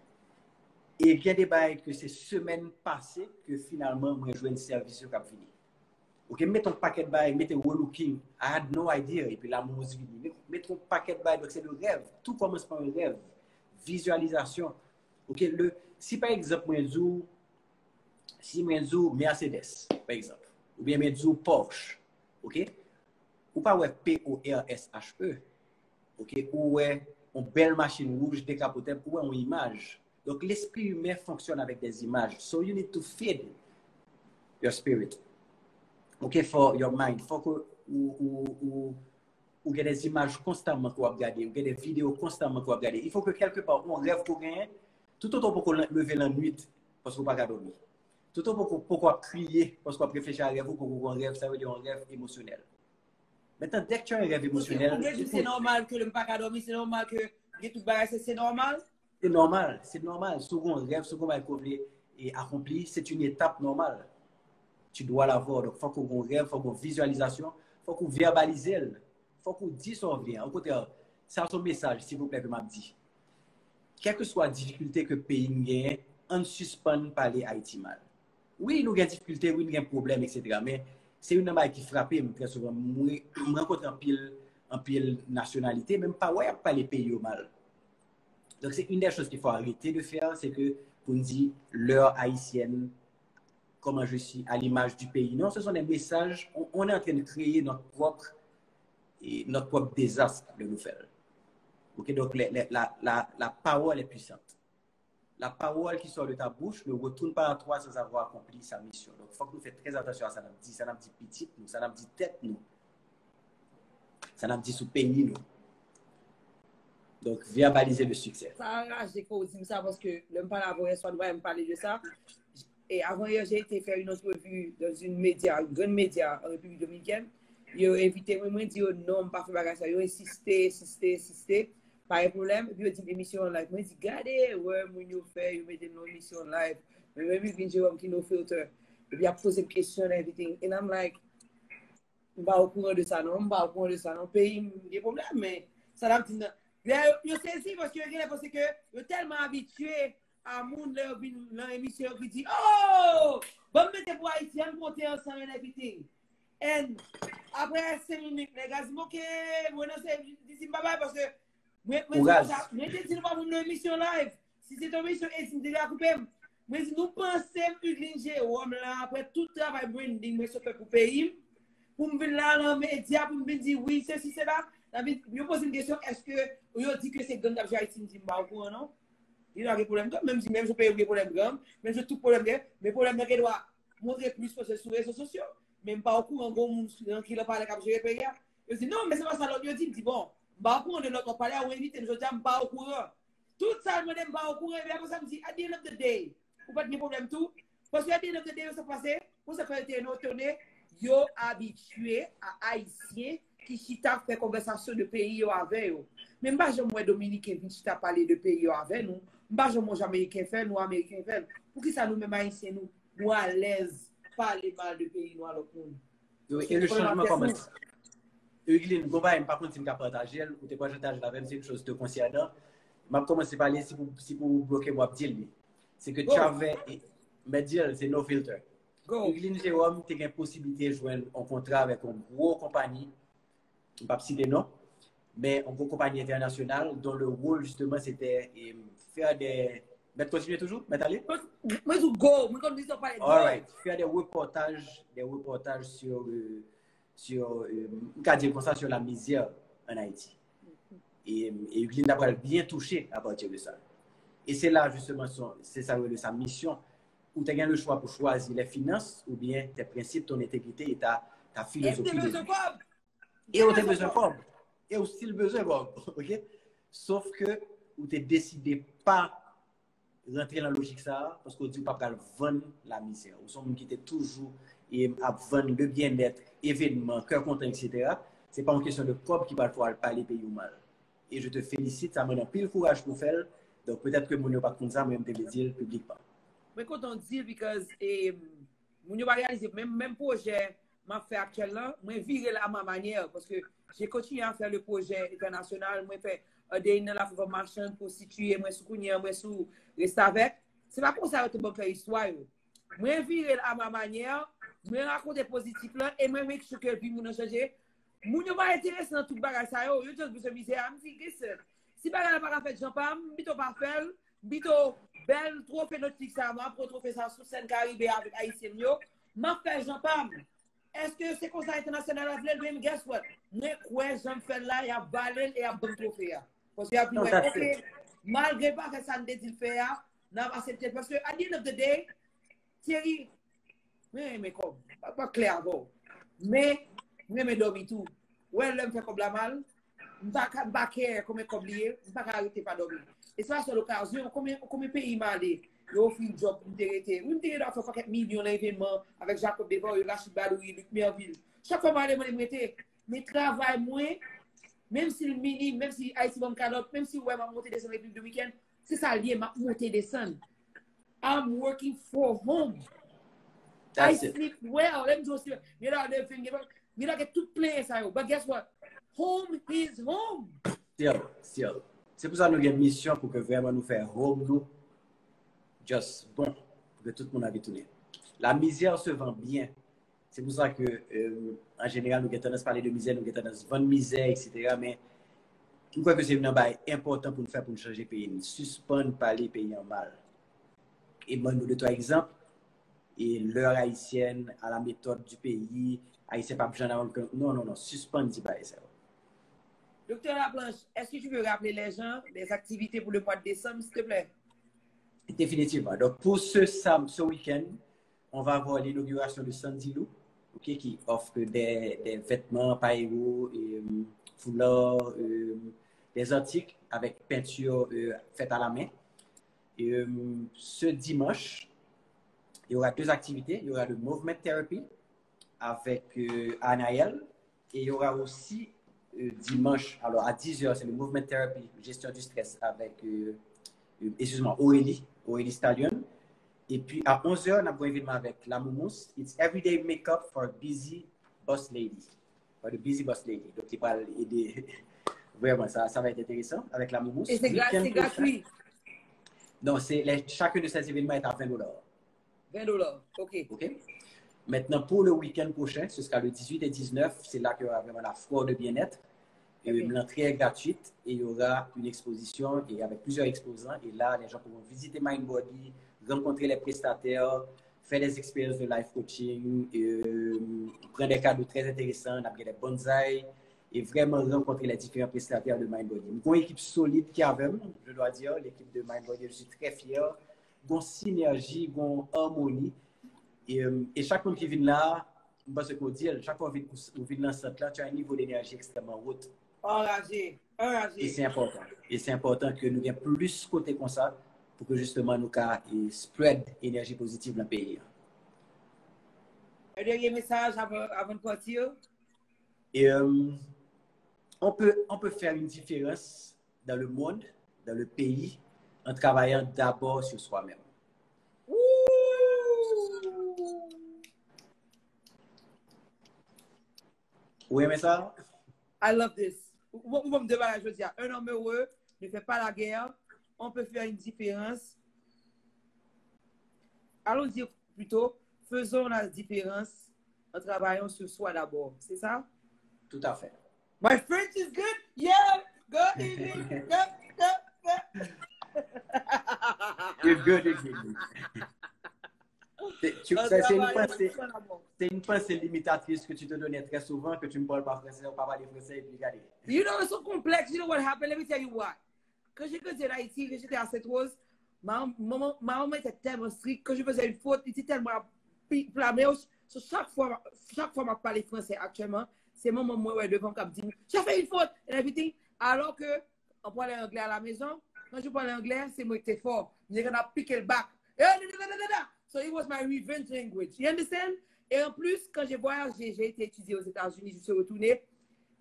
Et il y a des bails que c'est semaine passée que finalement, moi, je joue un service qui a fini. Ok, mettez un paquet de bails, mettez looking. I had no idea. Et puis la musique, mettez un paquet de bails. Donc c'est le rêve. Tout commence par un rêve. Visualisation. Ok, si par exemple, moi, je Mercedes, par exemple, ou bien je Porsche, ok, ou pas ouais Porsche, ok, ou ouais une belle machine rouge décapotée, ou ouais une image. Donc, l'esprit humain fonctionne avec des images. So, you need to feed your spirit. Okay, for your mind. Faut que ou des images constamment qu'on regarder, ou des vidéos constamment qu'on regarder. Il faut que quelque part, on rêve pour gagner, tout autant pour qu'on lever la nuit, parce qu'on ne peut pas dormir. Tout autant pour qu'on crier, parce qu'on réfléchit à un rêve, ou pour qu'on rêve, ça veut dire un rêve émotionnel. Maintenant, dès que tu as un rêve émotionnel... C'est normal que le ne peut pas dormir, c'est normal que tout c'est normal. C'est normal, c'est normal. Souvent, un rêve, souvent, et accompli, c'est une étape normale. Tu dois l'avoir. Donc, il faut qu'on rêve, il faut qu'on visualisation, il faut qu'on verbalise, il faut qu'on dise son bien. Au contraire, c'est son message, s'il vous plaît, que m'a dit. Quelle que soit la difficulté que le pays gagne, on suspend parler Haïti mal. Oui, nous avons des difficultés, oui, nous avons des problèmes, etc. Mais c'est une chose qui frappe très souvent. Je rencontre en pile nationalité, même pas ouais, pas les pays mal. Donc, c'est une des choses qu'il faut arrêter de faire, c'est que pour nous dire l'heure haïtienne, comment je suis à l'image du pays. Non, ce sont des messages, on est en train de créer notre propre désastre de nous faire. Okay? Donc, la parole est puissante. La parole qui sort de ta bouche ne retourne pas à toi sans avoir accompli sa mission. Donc, il faut que nous fassions très attention à ça. Ça n'a pas dit petite, nous, ça n'a pas dit tête, nous. Ça n'a pas dit sous pays, nous. Donc, verbaliser le succès. Ça enrage des fois aussi ça parce que l'homme parle avant, soit doit me parler de ça. Et avant hier, j'ai été faire une entrevue dans une grande média en République Dominicaine. Ils ont invité moi, ils ont dit non, pas faire bagage ça. Ils ont insisté. Pas de problème. Puis ils ont dit l'émission live. Moi, j'ai dit, regardez, ouais, moi, ils ont fait, ils ont mis une émission live. Mais même ils viennent Jérôme qui nous filtre. Et puis ils ont posé une question et everything. And I'm like, je ne suis pas au courant de ça, non, je ne suis pas au courant de ça, non. Pays, il y a des problèmes, mais ça n'a pas dit. Je sais si parce que je suis tellement habitué à monde dans l'émission qui dit oh bon mettez pour Haïtien monter ensemble et everything and après 5 minutes les gars disent ok moi non c'est dis bye bye parce que moi je dis pas mon émission live si c'est une émission et c'est déjà coupé moi nous pensons Euclide Jérôme là après tout travail branding moi je fais pour pays pour me venir là dans les médias pour me dire oui ceci c'est là je pose une question est-ce que vous dit que c'est gang d'Haïti Haïti dit pas au courant non. Il y a des problèmes, même si je peux des problèmes grands, même si tout problème, mais problème qui doit montrer plus que sur les réseaux sociaux, même pas au courant de qui a parlé avec le pays. Je dis non, mais c'est pas ça. Je dis bon, pas au courant de notre parler à inviter, je dis pas au courant. Tout ça, je dis pas au courant, et après ça me dit, à the end of the day, vous pas de problème tout, parce que à the end of the day, ça passe, pour ça faire une tournée, yo habitué à Haïtiens qui chita fait conversation de pays avec eux. Mais pas jamais Dominicain qui chita parler de pays avec nous. Pas jamais Américain fait, nous Américains fait. Pour qui ça nous même haïtiens nous à l'aise parler mal de pays nous à l'autre monde. Et le changement commence. Euglin, je ne pas continuer à partager, ou te partager la même chose de concernant. Je vais commencer par parler si vous bloquez moi dire c'est que tu avais mais dire c'est no filter. Euglin Jérôme, tu as une possibilité de jouer un contrat avec une grosse compagnie, je ne vais pas citer non, mais une grosse compagnie internationale dont le rôle justement c'était faire des. Mais continuez toujours, mais allez. Moi je go, moi comme dis ça pas. Alright, faire des reportages sur sur la misère en Haïti. Et Euglin a bien touché à partir de ça. Et c'est là justement c'est ça sa mission où tu as le choix pour choisir les finances ou bien tes principes, ton intégrité et ta philosophie. Et on a besoin de com. Et aussi le besoin de com. OK? Sauf que où tu décidé pas rentrer dans la logique ça parce qu'on dit pas qu'à vendre la misère. Ou sont qui étaient toujours à vendre le bien-être, événements, cœur content, etc. C'est pas une question de com qui va pouvoir parler pays ou mal. Et je te félicite, ça m'a donné pile courage pour faire. Donc peut-être que mon pas comme ça, mais je te le dire publiquement. Mais quand on dit parce que mon pas réalisé même projet m'a fait actuellement, moi virer à ma manière parce que j'ai continué à faire le projet international, moi fait des dans la formation pour situer moi sous Kounia, moi sous Restavec. C'est pas comme ça que tu faire histoire. Moi virer à ma manière, moi raconter positif là et moi make sure que vie mon changer. Moun yo pas intéressé dans tout bagage ça yo juste besoin misère me dit que si bagage pas fait Jean Pam bito pas faire bito belle trophée nautique ça m'a pour trophée ça sur scène Caraïbe avec haïtien yo m'a fait Jean Pam est-ce que c'est comme ça international à vle même guess what moi quoi Jean fait là y a balel et a bon trophée parce qu'il y a plus OK malgré pas que ça ne dit faire n'a pas accepté parce que à the end of the day Thierry mais comme pas clair bon mais me dormi tout. Ouais, l'homme fait comme la mal. Pas care comme lié, pas arrêter pas dormir. Et ça c'est l'occasion comme pays malé. Yo offre un job pour t'arrêter. On t'arrête à faire quelques millions d'événements avec Jacob Devon, Rachid Badouri, Luc Merville. Chaque fois malé mais travail moins même si le minimum, même si Haïti bon cadeau, même si ouais m'a monter descendre depuis le week-end, c'est ça lié m'a monter descendre. I'm working for home. I sleep well. Let me just say, you know, the thing, you don't get to play ça, but guess what? Home is home. Still. C'est pour ça que nous avons une mission pour que vraiment nous faire home, nous, just bon, pour que tout le monde a tourné. La misère se vend bien. C'est pour ça que, en général, nous avons tendance à parler de misère, nous avons tendance à vendre misère, etc. Mais, je crois que c'est important pour nous faire pour nous changer le pays. Nous suspendre parler pays en mal. Et moi, nous deux exemples. Et l'heure haïtienne à la méthode du pays, haïtien pas besoin d'avoir non, suspendre pas ça. Docteur Laplanche, est-ce que tu veux rappeler les gens des activités pour le mois de décembre, s'il te plaît? Définitivement. Donc, pour ce week-end, on va avoir l'inauguration de Sandilou, okay, qui offre des vêtements, paillots, foulards, des articles avec peinture faite à la main. Et, ce dimanche, il y aura deux activités. Il y aura le Movement Therapy avec Anaël. Et il y aura aussi dimanche, alors à 10h, c'est le Movement Therapy, gestion du stress avec, Aurélie Stallion. Et puis à 11h, on a un événement avec la Moumous. It's Everyday Makeup for Busy Boss Lady. For the Busy Boss Lady. Donc, il va aider. Vraiment, ça va être intéressant avec la Moumous. Et c'est gratuit? Non, chacun de ces événements est à $20. $20, OK. Maintenant, pour le week-end prochain, ce sera le 18 et 19, c'est là qu'il y aura vraiment la foire de bien-être. L'entrée est gratuite et il y aura une exposition et avec plusieurs exposants. Et là, les gens pourront visiter Mindbody, rencontrer les prestataires, faire des expériences de life coaching, prendre des cadeaux très intéressants, apprendre des bonsaïs et vraiment rencontrer les différents prestataires de Mindbody. Nous avons une équipe solide qui avait, je dois dire, l'équipe de Mindbody, je suis très fier. Une synergie, une harmonie. Et chaque fois qui vient là, je pense qu'on dit, chaque fois que vous venez dans cette là, tu as un niveau d'énergie extrêmement haut. Enragé. Et c'est important. Et c'est important que nous ayons plus côté comme ça pour que justement nous spread énergie positive dans le pays. Un dernier message avant de partir? Et on peut faire une différence dans le monde, dans le pays, en travaillant d'abord sur soi-même. Oui, mais ça? I love this. Vous me demandez, je dis, un homme heureux ne fait pas la guerre. On peut faire une différence. Allons dire plutôt, faisons la différence en travaillant sur soi d'abord. C'est ça? Tout à fait. My French is good? Yeah! Good evening! Good evening. C'est une pensée limitatrice que tu te donnais très souvent, que tu ne parles pas français, ou pas parler français, et puis regarder. You know, it's so complex. You know what happened? Let me tell you what. Quand j'étais en Haïti, quand j'étais à Sainte-Rose, ma maman était tellement stricte que je faisais une faute, elle était tellement flammée. Chaque fois que je parle français actuellement, c'est mon maman devant qui me dit, j'ai fait une faute, et everything. Alors que, on parlait anglais à la maison, quand je parlais anglais, c'est moi qui étais fort. J'ai quand même piqué le bac. So it was my revenge language. You understand? Et en plus, quand j'ai voyagé, j'ai été étudié aux États-Unis, je suis retourné,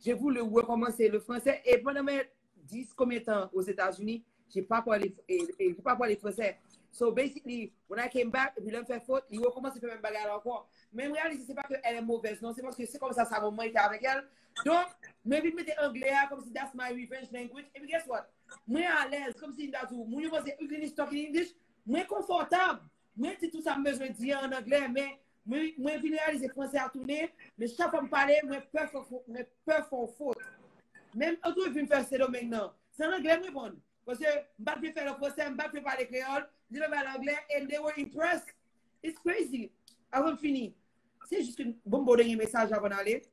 j'ai voulu recommencer le français. Et pendant mes 10 combien de temps aux États-Unis, je n'ai pas parlé français. So basically, when I came back, je fait faute, il recommence à faire même bagarre encore. Même réalité, ce n'est pas qu'elle est mauvaise, non, c'est parce que c'est comme ça, sa maman était avec elle. Donc, même si je mettais anglais comme si that's my revenge language. Et puis guess what? Moi à l'aise, comme si moi je was English talking English, moi confortable. Moi, c'est tout ça que besoin de dire en anglais, mais moi, je viens réaliser français à tourner, mais chaque fois que je parle, moi, peur faire faute. Même quand je viens faire ce domaine, c'est en anglais, moi, bon. Parce que je ne peux pas faire le français, je ne peux pas parler créole, je vais parler anglais, and they were impressed. It's crazy. Avant de finir, c'est juste un bon message avant d'aller.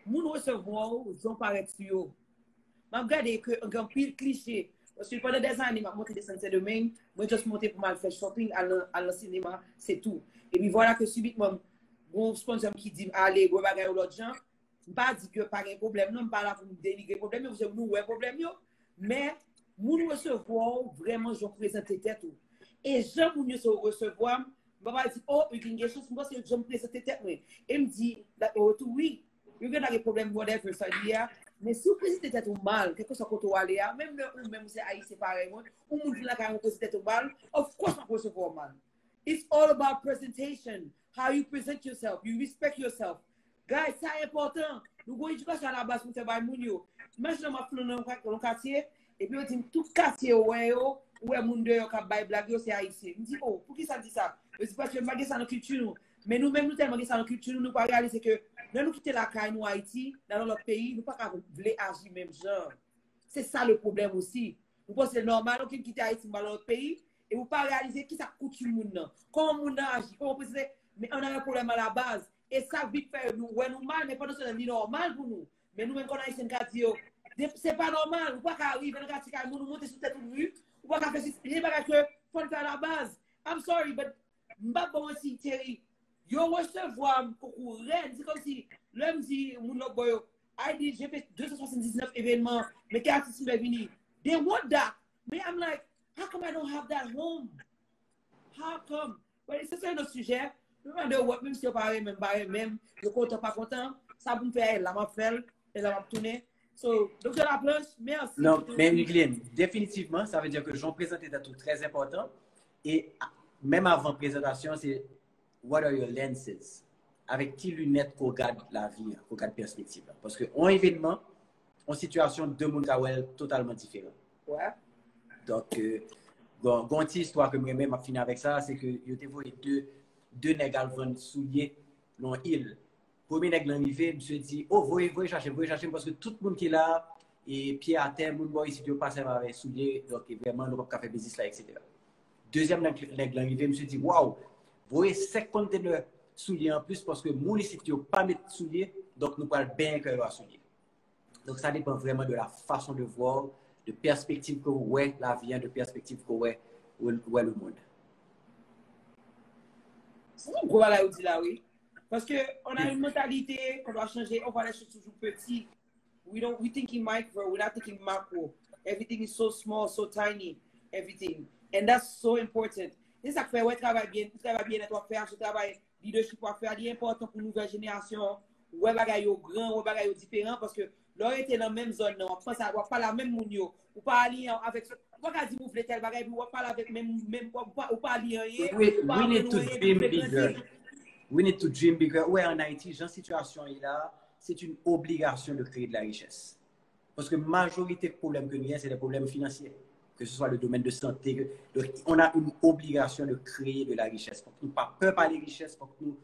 Nous recevons, ils ont parlé de vous. Je regarde que un pile cliché. Parce que pendant des années, je monté des sentiers de main, moi, juste monté pour mal faire shopping à le cinéma, c'est tout. Et puis voilà que subitement, mon sponsor qui dit, allez, go bagaille l'autre gens, je ne pas dire que pas de problème, non, je ne pas là pour dénigrer le problème, vous avez nous, ouais, problème, mais nous recevons vraiment, je présente tête. Et je nous recevoir, je vais dire, oh, il y a une chose, moi, c'est que je me présente tête. Et me dit, oui, il y a des problèmes, whatever, ça dit, mais si vous présentez tête au mal, quelque chose qu'on doit aller, même c'est haïtien pareil, ou vous la quand vous présentez tête au mal, of course, on peut recevoir mal. It's all about presentation, how you present yourself, you respect yourself. Guys, c'est important. Nous avons une éducation à la base pour faire des gens. Imaginez ma flou dans le quartier, et puis on dit tout quartier, ouais, moun de yo kap bay blague, c'est haïtien. Je dis, oh, pour qui ça dit ça? C'est parce que je ça dans la culture. Mais nous-mêmes, nous tellement ça dans la culture, nous pas réaliser que nous quitter la caille, nous Haïti, dans notre pays, nous pas voulons agir même genre. C'est ça le problème aussi. Nous pensons que c'est normal, nous quitter Haïti dans notre pays, et vous pas réaliser qui ça coûte le monde. Comment le monde agit, comment préciser, mais on a un problème à la base. Et ça vite fait nous, ouais, nous mal, mais pas nous c'est normal pour nous. Mais nous-mêmes, quand on a ici un quartier, c'est pas normal. Vous pas arriver dans le quartier, nous monter sur cette rue, ou pas faire ceci, c'est pas que faut le faire à la base. I'm sorry, but m'pas bon aussi, Thierry. Yo recevoir pour reine, c'est comme si l'homme dit mon boyo, j'ai fait 279 événements, mais qui artistes sont venus. They want that. Mais I'm like, how come I don't have that home? How come? Well, c'est un autre sujet. Je me demande même si on parle même, je compte pas content, ça vous fait la m'a fait, et la m'a tourné. So, docteur Laplanche, merci. Non, mais Nickeline, définitivement, ça veut dire que j'en présente des tout très important. Et même avant présentation, c'est what are your lenses? Avec qui lunettes qu'on regarde la vie, qu'on regarde perspective. Parce qu'en événement, en situation, deux mondes totalement différents. Ouais. Donc, une histoire que moi-même a fini avec ça, c'est que je t'ai vu deux nègres vont souliers dans l'île. Premier nègre arrivé, je me suis dit, oh, voyez chercher, parce que tout le monde qui est là, et pied à terre, mon boy, ici, tu passes avec souliers, donc vraiment, nous ne pouvons pas faire business là, etc. Deuxième nègre arrivé, je me suis dit, waouh, voyez 5 conteneurs souliers en plus, parce que mon ici, tu n'as pas mettre souliers, donc nous parlons bien que va souliers. Donc ça dépend vraiment de la façon de voir, de perspective que vous voyez la vie, de perspective que vous voyez le monde. C'est un gros là, oui. Parce qu'on a une mentalité qu'on doit changer, on voit les choses toujours petites. We thinking micro, we're not thinking macro. Everything is so small, so tiny, everything. And that's so important. C'est ça que fait, ouais, travail bien, notre affaire, ce travail leadership à faire, il est important pour une nouvelle génération. ouais bagay yo grand, ouais bagay yo différent parce que l'on était dans la même zone, on pense à pas la même moun yo, ou pas allié avec pas qu'à dire moufler tel bagay, ou pas avec même ou pas allié rien, we need to dream bigger. We need to dream bigger. Ouais, en Haïti, genre situation est là, c'est une obligation de créer de la richesse. Parce que la majorité des problèmes que nous avons, c'est des problèmes financiers. Que ce soit le domaine de santé. Donc, on a une obligation de créer de la richesse. Faut que nous pas peur par les richesses. Faut que nous,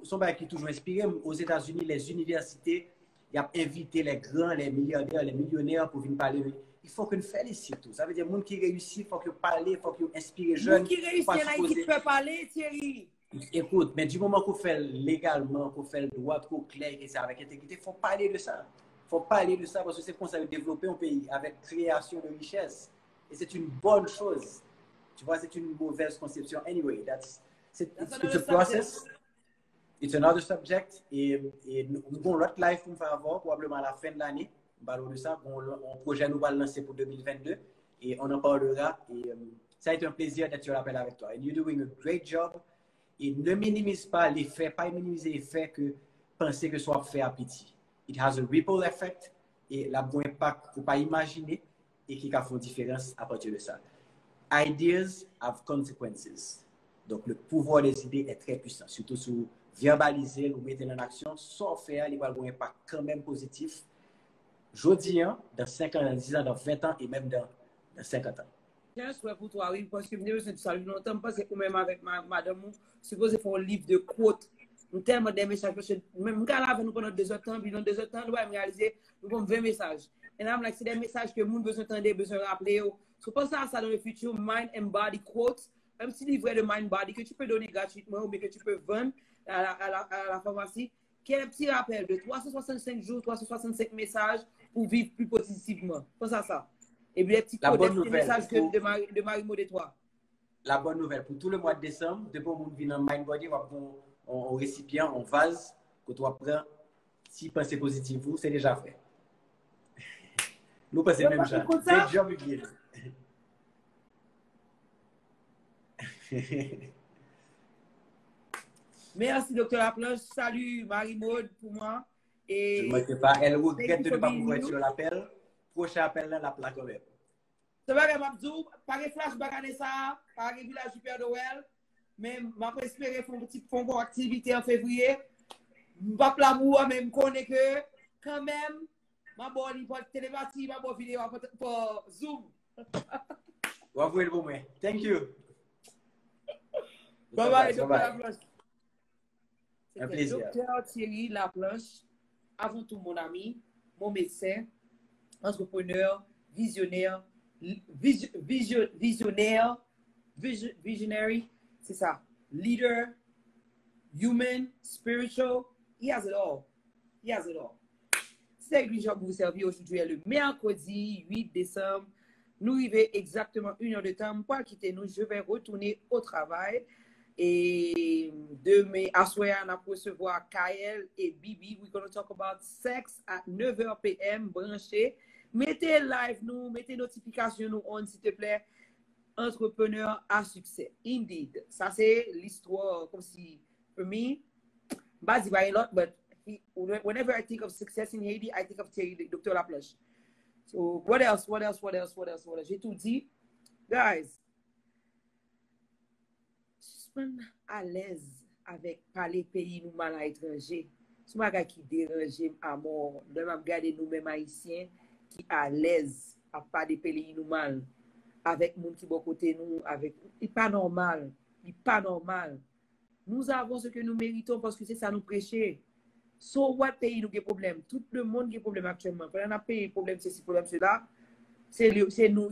son bagage qui est toujours inspiré. Aux États-Unis, les universités, ils ont invité les grands, les milliardaires, les millionnaires pour venir parler. Il faut que nous fassions tout. Ça veut dire, les gens qui réussissent, il faut que parler, il faut que inspirent les jeunes. Les gens qui réussissent en Haïti peuvent parler, Thierry. Écoute, mais du moment qu'on fait légalement, qu'on fait le droit, qu'on clair, et ça avec intégrité, il faut parler de ça. Il faut parler de ça parce que c'est comme ça que développer un pays avec création de richesse. Et c'est une bonne chose. Tu vois, c'est une mauvaise conception. Anyway, it's a process. It's another subject. Et nous avons l'autre live pour nous faire avoir, probablement à la fin de l'année. On parle de ça. Un projet nous va lancer pour 2022. Et on en parlera. Et ça a été un plaisir d'être sur l'appel avec toi. And you're doing a great job. Et ne minimise pas l'effet, pas minimiser l'effet que penser que soit fait à petit. It has a ripple effect et la bon impact qu'on pas imaginer et qui a fait une différence à partir de ça. Ideas have consequences. Donc le pouvoir des idées est très puissant, surtout si vous verbalisez ou mettez en action, sans faire, il va avoir un impact quand même positif. Jeudi, dans 5 ans, dans 10 ans, dans 20 ans et même dans 50 ans. J'ai un souhait pour toi, oui, parce que je me suis salué longtemps, parce que même avec madame, supposé faire un livre de quotes. Nous tellement des messages, parce que même quand là, nous pendant 2 heures de temps, puis dans 2 heures de temps, nous allons réaliser, nous avons 20 messages. Et là, c'est des messages que nous besoin d'entendre, besoin de rappeler. Je pense à ça dans le futur, Mind and Body Quotes, un petit livret de Mind Body que tu peux donner gratuitement ou bien que tu peux vendre à la pharmacie, qui est un petit rappel de 365 jours, 365 messages pour vivre plus positivement. Pense à ça. Et puis les petits messages de Marie-Maud et toi. La bonne nouvelle, pour tout le mois de décembre, depuis que vous venez dans Mind Body, on va prendre un récipient, un vase, que tu prends. Si pensez positif, c'est déjà fait. Nous pensons même ça. C'est job again. Merci, Dr. Laplanche. Salut, Marie-Maud, pour moi. Et je ne me pas. Elle regrette de ne pas pouvoir être sur l'appel. Prochain appel, là, la plaque quand même. C'est vrai, Mabdou, par les flashbacks à ça, par les villages du Père Noël, mais je espérer faire une petite activité en février. Je ne vais pas l'amour, mais je connais que, quand même, ma bonne télépathie, ma bonne vidéo pour Zoom. Vous le bon, thank you. Bye bye, Dr. Laplanche. Un plaisir. Dr. Thierry Laplanche, avant tout mon ami, mon médecin, entrepreneur, visionnaire, visionary, c'est ça, leader, human, spiritual, he has it all. He has it all. C'est lui que vous servir aujourd'hui le mercredi 8 décembre. Nous arrivons exactement 1 heure de temps pour quitter nous. Je vais retourner au travail. Et demain, à soir, on va recevoir Kael et Bibi. We're going to talk about sex at 9h p.m. Branché. Mettez live nous, mettez notification nous on, s'il te plaît. Entrepreneur à succès. Indeed. Ça, c'est l'histoire comme si, for me, pas dit a lot, but whenever I think of success in Haiti, I think of Dr. Laplanche. So, what else? J'ai tout dit. Guys, suspend à l'aise avec parler pays nous mal à l'étranger. C'est un gars qui dérange à mort. De même regarder nous-mêmes haïtiens qui à l'aise à parler pays nous mal avec monde qui bon côté nous avec il pas normal. Nous avons ce que nous méritons parce que c'est ça nous prêcher. So what pays nous a problème? Tout le monde a problème actuellement. Quand on a pays problème ceci problème cela, c'est nous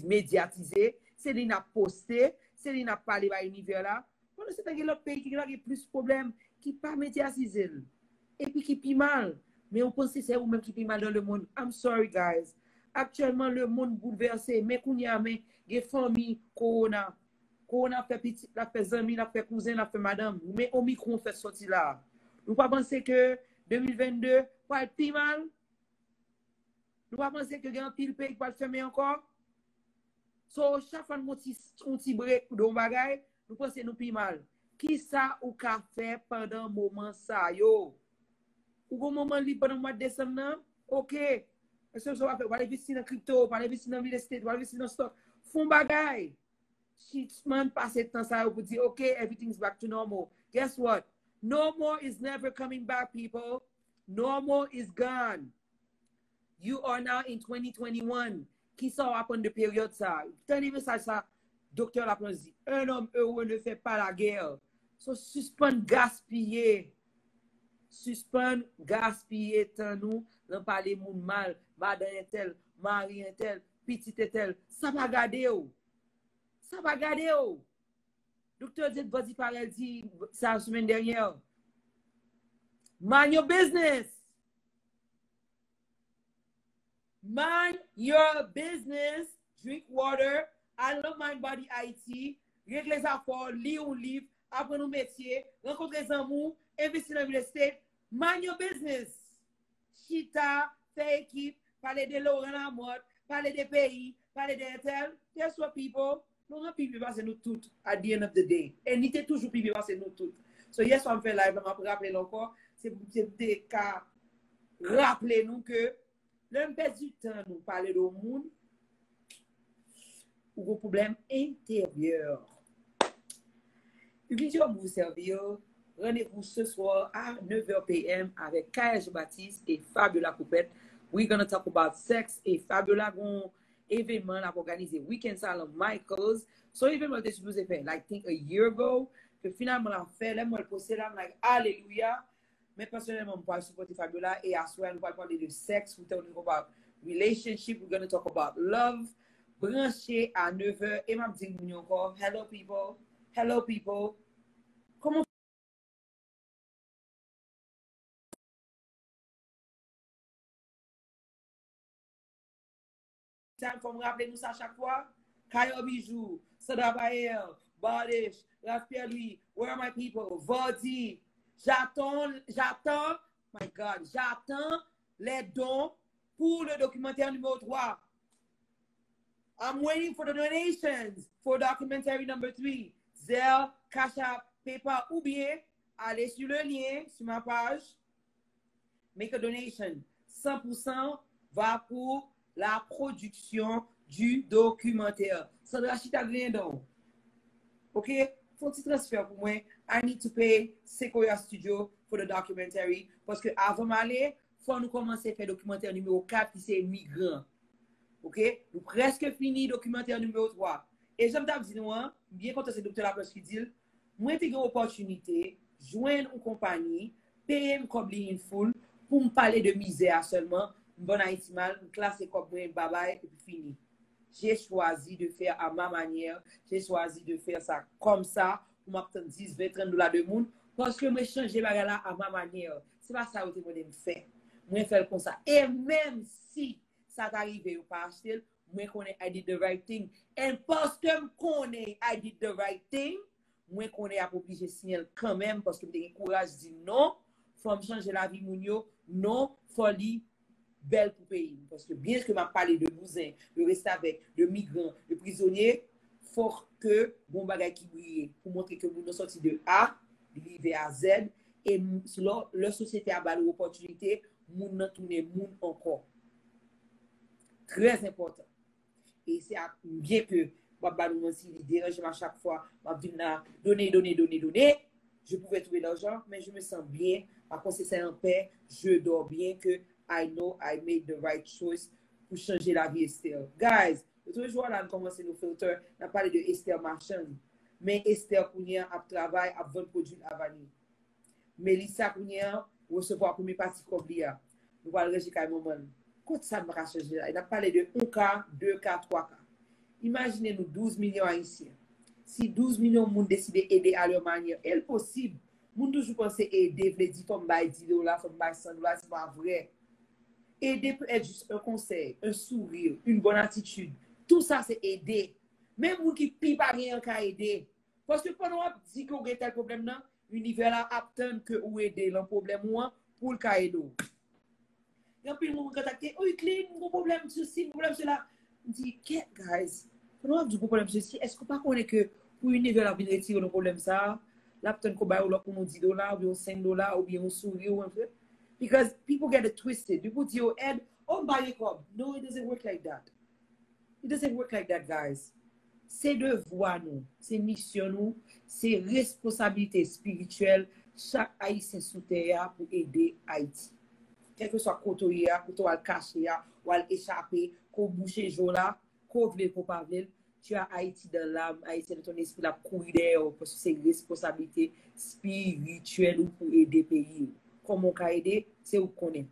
médiatiser, c'est lui n'a posté, c'est lui n'a parlé à l'univers là. C'est un autre pays qui a plus de problèmes, qui pas médiatisé et puis qui pis mal. Mais on pense que c'est vous-même qui pis mal dans le monde. I'm sorry guys. Actuellement le monde bouleversé, mais qu'on y a des familles corona fait petit, la fait amis, la fait cousin, la fait madame, mais Omicron fait sortir là. Nous pas penser que 2022 va être pis mal. Nous pas penser que grand pile pays va fermer encore. So chaque fois nous petit break dans bagay, nous pensons nous pis mal. Qui ça ou qu'a fait pendant moment ça yo? ou un moment libre pendant le mois de décembre, ok. Est-ce que vous allez investir dans la crypto, vous allez investir dans le real estate, vous allez investir dans le stock, font bagaille. Six months passe le temps ça vous dire, ok, everything's back to normal. Guess what? Normal is never coming back, people. Normal is gone. You are now in 2021. Qui ça va prendre de période ça? Tenez message ça, docteur Laplan dit, un homme heureux ne fait pas la guerre. So, suspend gaspiller. Suspend gaspiller tant nous, n'en parler moun mal, madame tel, mari tel, petit tel, ça va garder ou. Ça va garder ou. Docteur dit, vas-y parel dit, ça la semaine dernière. Mind your business. Mind your business. Drink water. I love Mind Body IT. Règle les affaires, lis un livre, apprendre un métier, rencontrer des amours, investir dans le real estate. Mind your business. Chita, fait équipe, parler de Laurent Lamotte, parler des pays, parler d'Intel. Guess what, people? Nous avons pu passer nous toutes at the end of the day. Et nous avons toujours pu passer nous toutes. So, yes, on fait live, on va rappeler encore. C'est des cas. Rappelez-nous que l'homme perd du temps, nous parler au monde, ou un problème intérieur. Une vidéo pour vous servir. Rendez-vous ce soir à 9h PM avec Kaya Baptiste et Fabiola Coupette. We're going to talk about sex et Fabiola gon événement à organiser Weekend Salon Michaels. So événement que je vous ai fait, like think a year ago, que finalement on fait, là moi le poster là, like alléluia. Mais personnellement, on va supporter Fabiola et à soir on va parler de sexe, we're talking about relationship, we're going to talk about love. Branché à 9h et m'a dit encore, hello people. Comment faut me rappeler nous ça chaque fois? Kayo Bijou, Sada Bayer, Badish, Raf Pierre-Louis, Where Are My People, Vodi. J'attends les dons pour le documentaire numéro 3. I'm waiting for the donations for documentary number 3. Zelle, Cash App, PayPal ou bien allez sur le lien sur ma page. Make a donation. 100% va pour la production du documentaire. Sandra Chita Glendon. OK? Faut un petit transfert pour moi. I need to pay Sequoia Studio for the documentary. Parce que avant d'aller, faut nous commencer à faire documentaire numéro 4 qui c'est migrant. OK? Nous presque fini documentaire numéro 3. Et j'aime dire, nous, bien content c'est docteur Laplan qui dit, moi j'ai une opportunité, joindre une compagnie, payer un comme in full pour me parler de misère seulement. Bon Haïti mal, une classe comme moi, bye et puis fini. J'ai choisi de faire à ma manière, j'ai choisi de faire ça comme ça, pour m'obtenir 10, 20, 30 dollars de monde, parce que moi changer là à ma manière. C'est pas ça que je me faire. Moi faire comme ça. Et même si ça t'arrive ou pas acheter, moi connais I did the right thing. Et parce que je connais I did the right thing, moi connais à obligé signer quand même parce que j'ai courage de dire non, faut me changer la vie mounio, non, folie belle pour pays. Parce que bien que m'a parlé de bousins, de rester avec, de migrants, de prisonniers, faut que bon bagay qui brille pour montrer que nous sommes sortis de A, arrivé à Z, et la société a balé l'opportunité, nous n'en tourner moun encore. Très important. Et c'est bien que nous aussi dérange à chaque fois, donner. Je pouvais trouver l'argent, mais je me sens bien. Par contre, c'est en paix. Je dors bien que I know I made the right choice pour changer la vie Esther. Guys, l'autre jour, on a commencé nos filtres. On a parlé de Esther Marchand. Mais Esther Kounia a travaillé à 20 produits à vanille. Mélissa Kounia recevoir pour mes parties comme l'IA. Nous allons réagir à un moment. Quand ça m'a changé là, il a parlé de 1 cas, 2 cas, 3 cas. Imaginez-nous 12 millions haïtiens. Si 12 millions de monde décident d'aider à leur manière, est possible. Moun toujours penser aider, veut dire comme bail 10 $, comme bail 100 $, c'est pas vrai. Aider peut être juste un conseil, un sourire, une bonne attitude. Tout ça, c'est aider. Même vous qui ne pas rien qu'à aider. Parce que pendant qu'on dit qu'on a tel problème, l'univers a attend que vous aider le problème pour le cas aider. Il y a plus de monde qui contacte, oh, clean, mon problème, ceci, mon problème, cela. Je dis, guys, pendant qu'on a problème, ceci, est-ce que vous ne connaissez que pour l'univers a venir retirer le problème, ça, là, peut-être qu'on va pour nous $10, ou bien $5, ou bien un sourire, ou un peu. Because people get it twisted. You put your head on buy a club. No, it doesn't work like that. It doesn't work like that, guys. C'est devoir nous, c'est mission nous, c'est responsabilité spirituelle chaque haïtien sous terre pour aider Haïti. Quel que soit côté côté ou caché ou échapper, qu'on boucher jour là, qu'on veut pour pas veut, tu as Haïti dans l'âme, Haïti dans ton esprit la courir derrière parce que c'est responsabilité spirituelle pour aider pays. Comment on peut aider, c'est où connaît.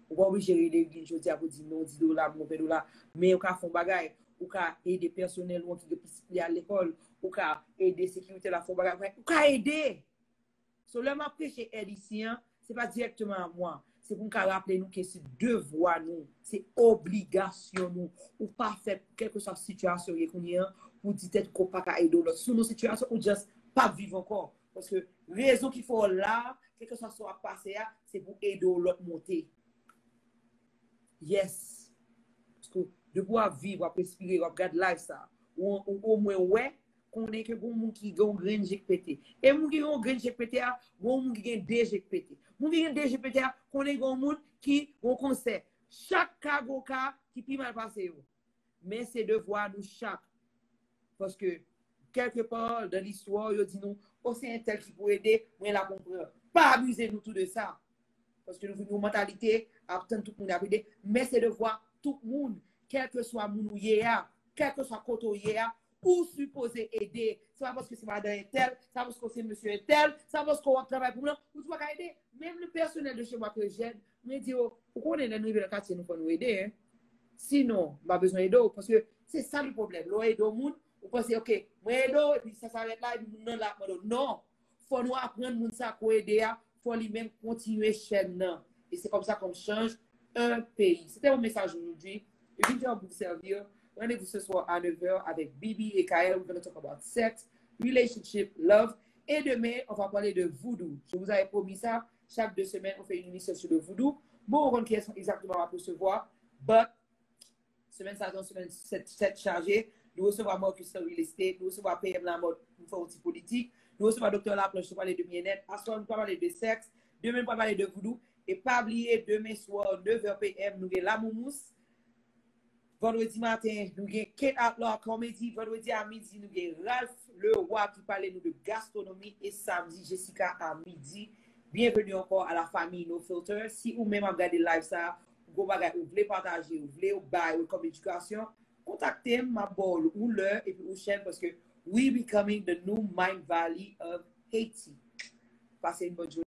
Ou pas obligé de je dis à vous dire non, $10, mon $, mais on peut faire bagage. Ou ka aider personnel qui à l'école, ou ka aider sécurité la fond bagage, ou ka aider. So le m'a prêché aide ici, c'est pas directement à moi, c'est pour nous rappeler nous que c'est devoir nous, c'est obligation nous, ou pas faire quelque chose situation qu'on y a pour dire peut-être qu'on pas ka aider l'autre. Sous nos situations ou juste pas vivre encore parce que raison qu'il faut là, quelque chose soit passé c'est pour aider l'autre monter. Yes. Parce que de pouvoir vivre, à respirer, à regarder live ça, ou au moins ouais, qu'on est que bon monde qui a un grain GPT. Et moun qui a un grain GPT, bon monde qui a des GPT. Moun qui a des GPT, qu'on est un monde qui on conseil. Chaque cas qui peut mal passer. Mais c'est devoir nous chaque. Parce que quelque part dans l'histoire, il dit nous, oh c'est un tel qui peut aider, moi la comprendre. Pas abuser nous tout de ça. Parce que nous avons une mentalité, attendre tout le monde à aider, mais c'est devoir tout le monde. Quel que soit mon yéa, quel que soit côté yéa, ou supposé aider. C'est pas parce que c'est madame tel, c'est pas parce que c'est monsieur tel, c'est pas parce qu'on travaille pour nous, ou tu vas aider. Même le personnel de chez moi que j'aide, me dit, oh, pourquoi on est dans le quartier, nous pouvons nous aider, hein? Sinon, on a besoin d'aider, parce que c'est ça le problème. L'on aide au monde, on pense, ok, moi aide, et puis ça s'arrête là, et puis non, là, non. Faut nous apprendre moun ça pour aider, faut lui-même continuer chaîne. Et c'est comme ça qu'on change un pays. C'était mon message aujourd'hui. Je viens pour vous servir. Rendez-vous ce soir à 9h avec Bibi et Kael. We're going to talk about sex, relationship, love. Et demain, on va parler de voodoo. Je vous avais promis ça. Chaque 2 semaines, on fait une émission sur le voodoo. Bon, on qui sont exactement à recevoir. But, semaine 7 chargée. Nous recevons Marcus Real Estate. Nous recevons PM Lamotte. Nous faisons aussi politique. Nous recevons Dr. Laplanche pour parler de bien-être. À soir, nous va parler de sexe. Demain, on va parler de voodoo. Et pas oublier, demain soir, 9h PM, nous avons la Moumous. Vendredi matin, nous avons Kate Outlaw Comedy. Vendredi à midi, nous avons Ralph Le Roi qui parlait nous de gastronomie. Et samedi, Jessica à midi. Bienvenue encore à la famille No Filter. Si vous même regardez live ça, vous voulez partager, vous voulez bailler comme éducation, contactez ma bol ou l'heure et puis ou chaîne parce que we becoming the new Mind Valley of Haiti. Passez une bonne journée.